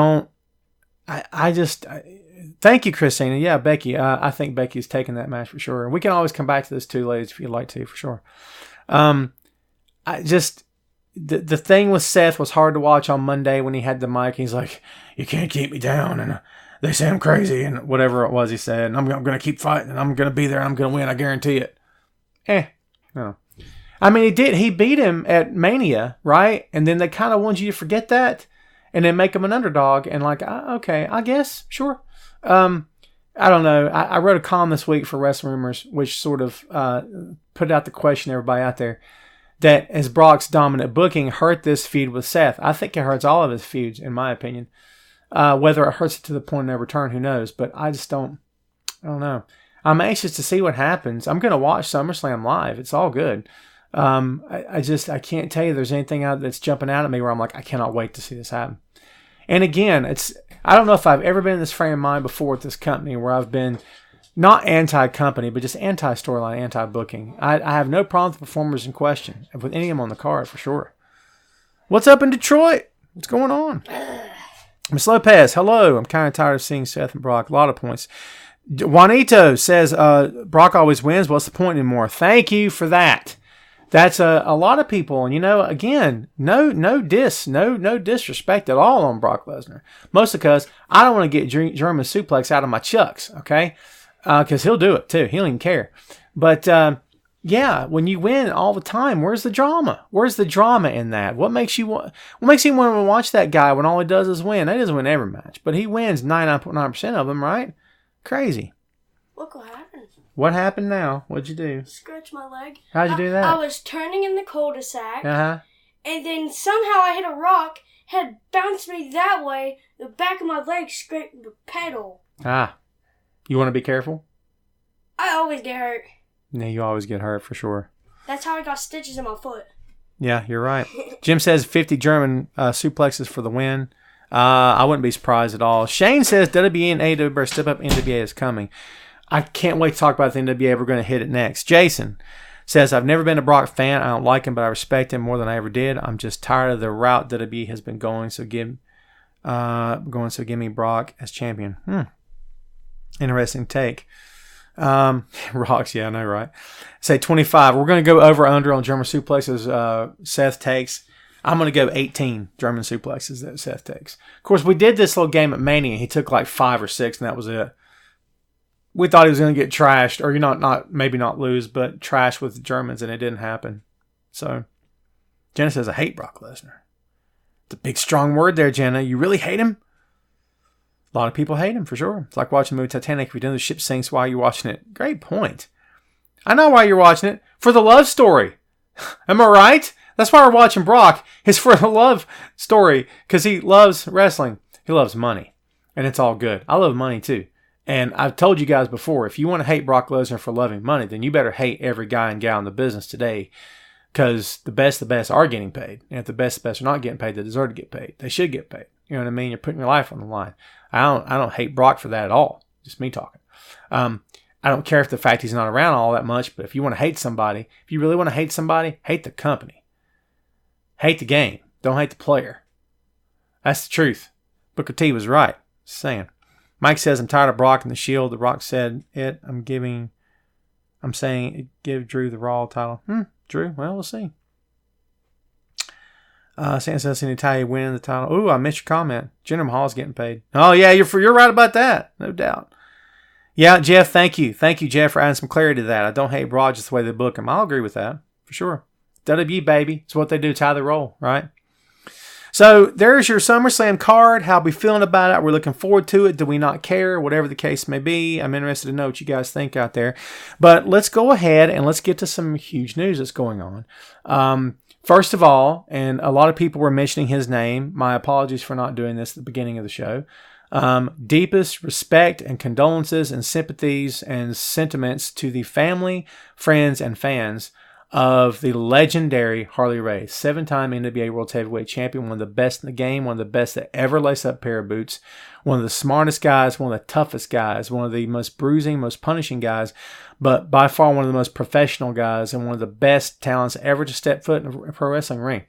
thank you, Christina. Yeah, Becky. I think Becky's taking that match for sure. We can always come back to those 2 ladies if you'd like to, for sure. The thing with Seth was hard to watch on Monday when he had the mic. He's like, you can't keep me down, and they say I'm crazy, and whatever it was he said. And I'm going to keep fighting, and I'm going to be there, and I'm going to win. I guarantee it. No. I mean, he beat him at Mania, right? And then they kind of want you to forget that. And then make him an underdog and okay, I guess, sure. I don't know. I wrote a column this week for Wrestling Rumors, which sort of put out the question to everybody out there that as Brock's dominant booking hurt this feud with Seth. I think it hurts all of his feuds, in my opinion. Whether it hurts it to the point of no return, who knows? But I don't know. I'm anxious to see what happens. I'm going to watch SummerSlam live. It's all good. I can't tell you there's anything out that's jumping out at me where I'm like, I cannot wait to see this happen. And again, I don't know if I've ever been in this frame of mind before with this company where I've been not anti-company, but just anti-storyline, anti-booking. I have no problem with the performers in question, with any of them on the card for sure. What's up in Detroit? What's going on? Miss Lopez, hello. I'm kind of tired of seeing Seth and Brock. A lot of points. Juanito says, Brock always wins. What's the point anymore? Thank you for that. That's a lot of people, and again, no disrespect at all on Brock Lesnar. Mostly because I don't want to get German suplex out of my chucks, okay? Because he'll do it too. He don't even care. But yeah, when you win all the time, where's the drama? Where's the drama in that? What makes you want to watch that guy when all he does is win? He doesn't win every match, but he wins 99.9% of them, right? Crazy. Look what happened. What happened now? What'd you do? Scratch my leg. How'd you do that? I was turning in the cul-de-sac. Uh-huh. And then somehow I hit a rock, had bounced me that way, the back of my leg scraped the pedal. Ah. You want to be careful? I always get hurt. Yeah, you always get hurt for sure. That's how I got stitches in my foot. Yeah, you're right. Jim says 50 German suplexes for the win. I wouldn't be surprised at all. Shane says WWE and AEW better step up. NWA is coming. I can't wait to talk about the NWA. We're going to hit it next. Jason says, I've never been a Brock fan. I don't like him, but I respect him more than I ever did. I'm just tired of the route WWE has been going, so give me Brock as champion. Interesting take. Rocks, yeah, I know, right? Say 25. We're going to go over under on German suplexes Seth takes. I'm going to go 18 German suplexes that Seth takes. Of course, we did this little game at Mania. He took like 5 or 6, and that was it. we thought he was going to get trashed, or maybe not lose, but trashed with the Germans, and it didn't happen. So, Jenna says, I hate Brock Lesnar. It's a big, strong word there, Jenna. You really hate him? A lot of people hate him, for sure. It's like watching the movie Titanic. If you're doing the ship sinks while you're watching it. Great point. I know why you're watching it. For the love story. Am I right? That's why we're watching Brock. It's for the love story. Because he loves wrestling. He loves money. And it's all good. I love money, too. And I've told you guys before, if you want to hate Brock Lesnar for loving money, then you better hate every guy and gal in the business today. Because the best are getting paid. And if the best are not getting paid, they deserve to get paid. They should get paid. You know what I mean? You're putting your life on the line. I don't hate Brock for that at all. Just me talking. I don't care if the fact he's not around all that much, but if you want to hate somebody, if you really want to hate somebody, hate the company. Hate the game. Don't hate the player. That's the truth. Booker T was right. Just saying. Mike says, I'm tired of Brock and the Shield. The Rock said it. I'm saying give Drew the Raw title. Drew? Well, we'll see. Santa says, Natalia winning the title. Ooh, I missed your comment. Jinder Mahal's getting paid. Oh, yeah, you're right about that. No doubt. Yeah, Jeff, thank you. Thank you, Jeff, for adding some clarity to that. I don't hate Brock just the way they book him. I'll agree with that, for sure. WWE, baby. It's what they do. It's how they roll, right? So there's your SummerSlam card. How are we feeling about it? We're looking forward to it. Do we not care? Whatever the case may be. I'm interested to know what you guys think out there. But let's go ahead and let's get to some huge news that's going on. First of all, and a lot of people were mentioning his name. My apologies for not doing this at the beginning of the show. Deepest respect and condolences and sympathies and sentiments to the family, friends, and fans of the legendary Harley Race, 7-time NWA World Heavyweight Champion, one of the best in the game, one of the best that ever laced up a pair of boots, one of the smartest guys, one of the toughest guys, one of the most bruising, most punishing guys, but by far one of the most professional guys and one of the best talents ever to step foot in a pro wrestling ring.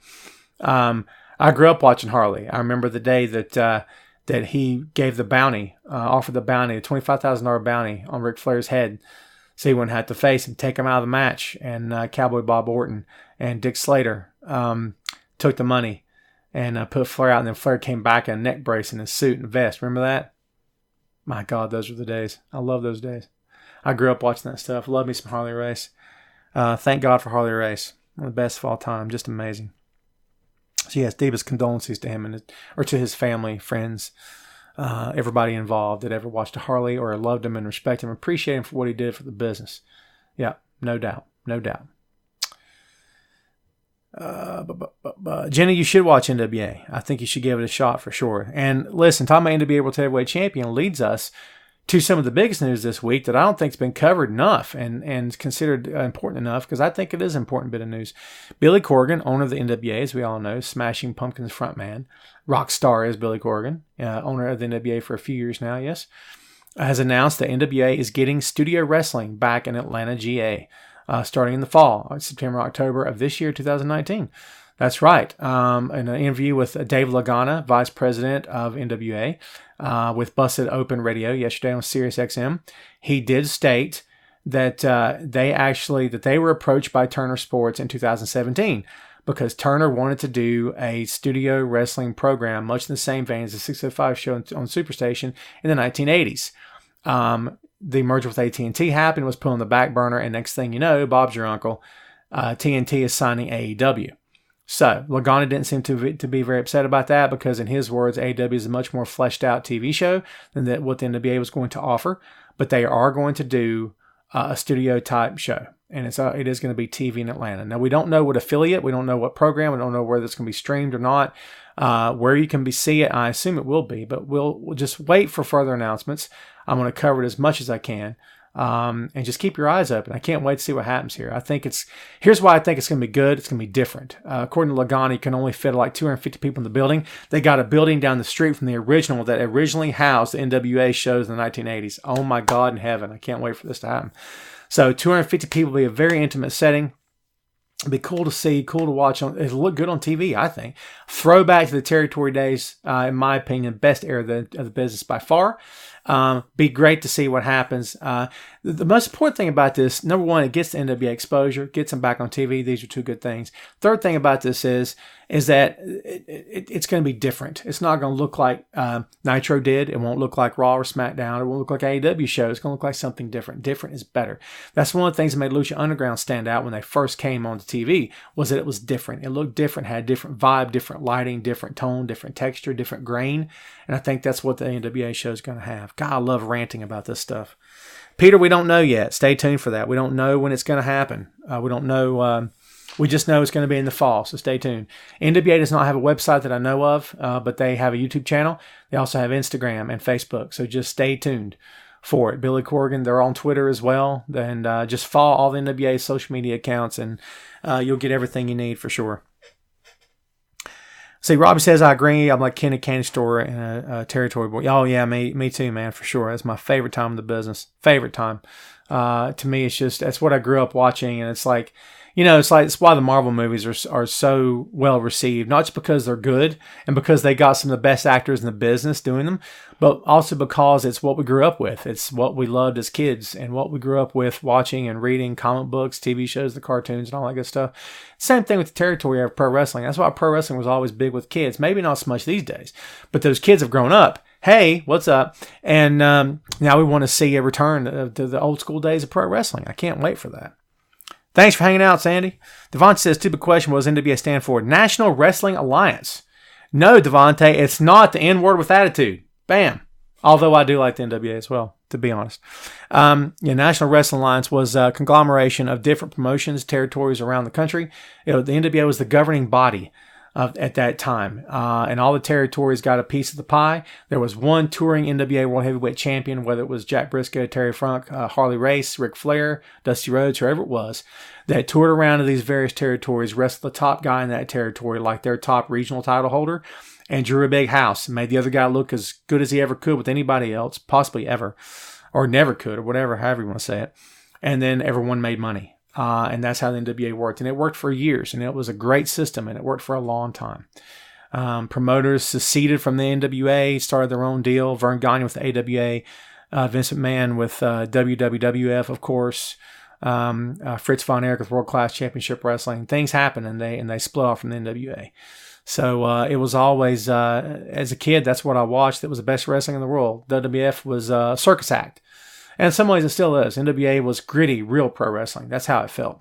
I grew up watching Harley. I remember the day that he gave the bounty, offered the bounty, a $25,000 bounty on Ric Flair's head, so he wouldn't have to face him, take him out of the match. And Cowboy Bob Orton and Dick Slater took the money and put Flair out. And then Flair came back in a neck brace and a suit and vest. Remember that? My God, those were the days. I love those days. I grew up watching that stuff. Love me some Harley Race. Thank God for Harley Race. One of the best of all time. Just amazing. So yes, deepest condolences to him or to his family, friends, everybody involved that ever watched a Harley or loved him and respect him, appreciate him for what he did for the business. Yeah, no doubt. No doubt. Jenny, you should watch NWA. I think you should give it a shot for sure. And listen, talking about NWA World Heavyweight Champion leads us to some of the biggest news this week that I don't think has been covered enough and considered important enough, because I think it is an important bit of news. Billy Corgan, owner of the NWA, as we all know, Smashing Pumpkins frontman, rock star is Billy Corgan, owner of the NWA for a few years now, yes, has announced that NWA is getting studio wrestling back in Atlanta, GA, starting in the fall, September, October of this year, 2019. That's right. In an interview with Dave Lagana, Vice President of NWA, with Busted Open Radio yesterday on Sirius XM, he did state that they were approached by Turner Sports in 2017 because Turner wanted to do a studio wrestling program, much in the same vein as the 605 show on Superstation in the 1980s. The merger with AT&T happened, was put on the back burner, and next thing you know, Bob's your uncle, TNT is signing AEW. So, Lagana didn't seem to be very upset about that because, in his words, AEW is a much more fleshed out TV show than what the NWA was going to offer. But they are going to do a studio type show, and it is going to be TV in Atlanta. Now, we don't know what affiliate, we don't know what program, we don't know whether it's going to be streamed or not, where you can see it. I assume it will be, but we'll just wait for further announcements. I'm going to cover it as much as I can. And just keep your eyes open. I can't wait to see what happens here. Here's why I think it's going to be good. It's going to be different. According to Lagana, you can only fit like 250 people in the building. They got a building down the street from the original that originally housed the NWA shows in the 1980s. Oh my God in heaven. I can't wait for this to happen. So 250 people will be a very intimate setting. It'll be cool to see, cool to watch. It'll look good on TV, I think. Throwback to the territory days, in my opinion, best era of the business by far. Be great to see what happens. The most important thing about this, number one, it gets the NWA exposure, gets them back on TV. These are two good things. Third thing about this is is that it's going to be different. It's not going to look like Nitro did. It won't look like Raw or SmackDown. It won't look like AEW show. It's going to look like something different. Different is better. That's one of the things that made Lucha Underground stand out when they first came onto TV, was that it was different. It looked different, had different vibe, different lighting, different tone, different texture, different grain. And I think that's what the NWA show is going to have. God, I love ranting about this stuff. Peter, we don't know yet. Stay tuned for that. We don't know when it's going to happen. We don't know. We just know it's going to be in the fall, so stay tuned. NWA does not have a website that I know of, but they have a YouTube channel. They also have Instagram and Facebook, so just stay tuned for it. Billy Corgan, they're on Twitter as well. And just follow all the NWA social media accounts, and you'll get everything you need for sure. See, Robbie says, I agree. I'm like Kenny Candy Store and a territory boy. Oh, yeah, me too, man, for sure. That's my favorite time in the business. Favorite time. To me, it's just, that's what I grew up watching, and it's like, it's why the Marvel movies are so well received, not just because they're good and because they got some of the best actors in the business doing them, but also because it's what we grew up with. It's what we loved as kids and what we grew up with watching and reading, comic books, TV shows, the cartoons, and all that good stuff. Same thing with the territory of pro wrestling. That's why pro wrestling was always big with kids. Maybe not so much these days, but those kids have grown up. Hey, what's up? And now we want to see a return to the old school days of pro wrestling. I can't wait for that. Thanks for hanging out, Sandy. Devontae says, stupid question, what does NWA stand for? National Wrestling Alliance. No, Devontae, it's not the N-word with attitude. Bam. Although I do like the NWA as well, to be honest. National Wrestling Alliance was a conglomeration of different promotions, territories around the country. The NWA was the governing body at that time. And all the territories got a piece of the pie. There was one touring NWA World Heavyweight Champion, whether it was Jack Briscoe, Terry Funk, Harley Race, Ric Flair, Dusty Rhodes, whoever it was, that toured around to these various territories, wrestled the top guy in that territory like their top regional title holder, and drew a big house and made the other guy look as good as he ever could with anybody else, possibly ever, or never could, or whatever, however you want to say it. And then everyone made money. And that's how the NWA worked. And it worked for years, and it was a great system, and it worked for a long time. Promoters seceded from the NWA, started their own deal. Vern Gagne with the AWA, Vince McMahon with WWF, of course, Fritz Von Erich with World Class Championship Wrestling. Things happened, and they split off from the NWA. So it was always, as a kid, that's what I watched. It was the best wrestling in the world. WWF was a circus act. And in some ways, it still is. NWA was gritty, real pro wrestling. That's how it felt.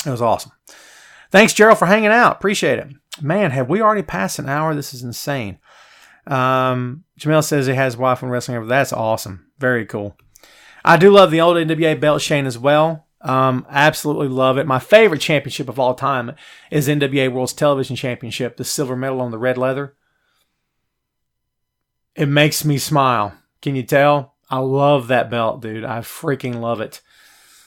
It was awesome. Thanks, Gerald, for hanging out. Appreciate it. Man, have we already passed an hour? This is insane. Jamel says he has wife and wrestling over. That's awesome. Very cool. I do love the old NWA belt chain as well. Absolutely love it. My favorite championship of all time is NWA World's Television Championship, the silver medal on the red leather. It makes me smile. Can you tell? I love that belt, dude. I freaking love it.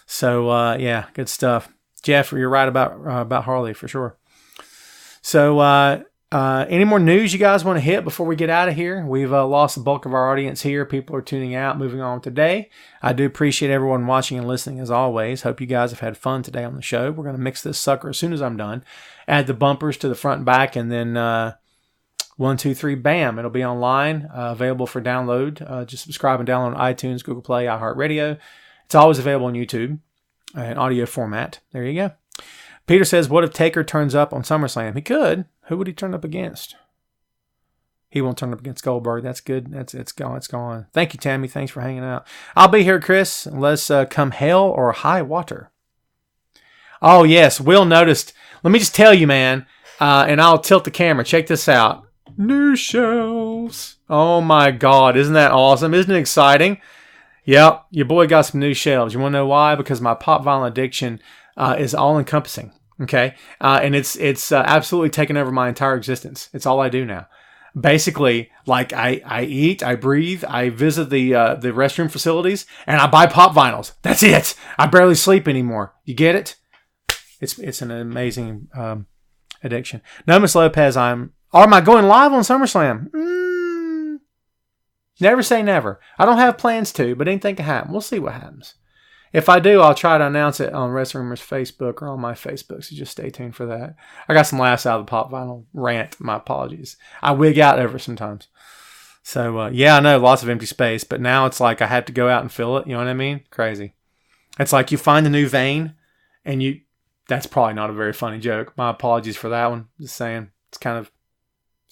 So, yeah, good stuff. Jeff, you're right about Harley for sure. So, any more news you guys want to hit before we get out of here? We've lost the bulk of our audience here. People are tuning out, moving on today. I do appreciate everyone watching and listening as always. Hope you guys have had fun today on the show. We're going to mix this sucker as soon as I'm done. Add the bumpers to the front and back, and then 1, 2, 3, bam. It'll be online, available for download. Just subscribe and download on iTunes, Google Play, iHeartRadio. It's always available on YouTube in audio format. There you go. Peter says, what if Taker turns up on SummerSlam? He could. Who would he turn up against? He won't turn up against Goldberg. That's good. It's gone. It's gone. Thank you, Tammy. Thanks for hanging out. I'll be here, Chris. Let's come hell or high water. Oh, yes. Will noticed. Let me just tell you, man, and I'll tilt the camera. Check this out. New shelves. Oh, my God. Isn't that awesome? Isn't it exciting? Yep. Your boy got some new shelves. You want to know why? Because my pop vinyl addiction is all-encompassing. Okay? And it's absolutely taken over my entire existence. It's all I do now. Basically, like I eat, I breathe, I visit the restroom facilities, and I buy pop vinyls. That's it. I barely sleep anymore. You get it? It's an amazing addiction. Nomis Lopez, am I going live on SummerSlam? Never say never. I don't have plans to, but anything can happen. We'll see what happens. If I do, I'll try to announce it on Wrestling Rumors Facebook or on my Facebook, so just stay tuned for that. I got some laughs out of the pop vinyl rant. My apologies. I wig out over sometimes. So, yeah, I know, lots of empty space, but now it's like I have to go out and fill it. You know what I mean? Crazy. It's like you find a new vein, and you That's probably not a very funny joke. My apologies for that one. Just saying. It's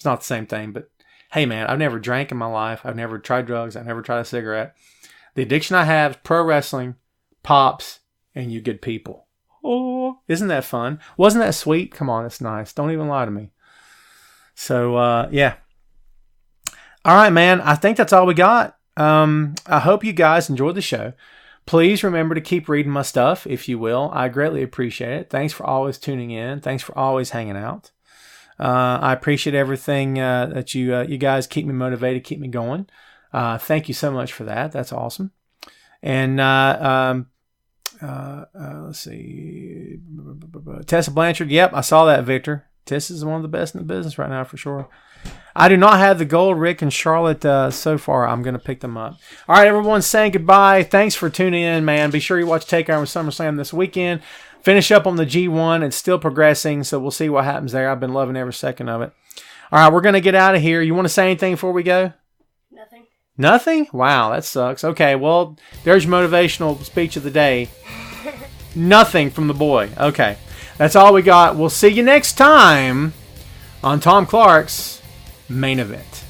not the same thing. But hey, man, I've never drank in my life. I've never tried drugs. I've never tried a cigarette. The addiction I have is pro wrestling, pops, and you good people. Oh, isn't that fun? Wasn't that sweet? Come on, it's nice. Don't even lie to me. So, yeah. All right, man. I think that's all we got. I hope you guys enjoyed the show. Please remember to keep reading my stuff, if you will. I greatly appreciate it. Thanks for always tuning in. Thanks for always hanging out. I appreciate everything that you guys keep me motivated, keep me going. Thank you so much for that. That's awesome. And let's see. Tessa Blanchard. Yep, I saw that, Victor. Tessa's one of the best in the business right now for sure. I do not have the gold, Rick and Charlotte, so far. I'm going to pick them up. All right, everyone's saying goodbye. Thanks for tuning in, man. Be sure you watch TakeOver SummerSlam this weekend. Finish up on the G1. It's still progressing, so we'll see what happens there. I've been loving every second of it. All right, we're going to get out of here. You want to say anything before we go? Nothing. Nothing? Wow, that sucks. Okay, well, there's your motivational speech of the day. Nothing from the boy. Okay, that's all we got. We'll see you next time on Tom Clark's Main Event.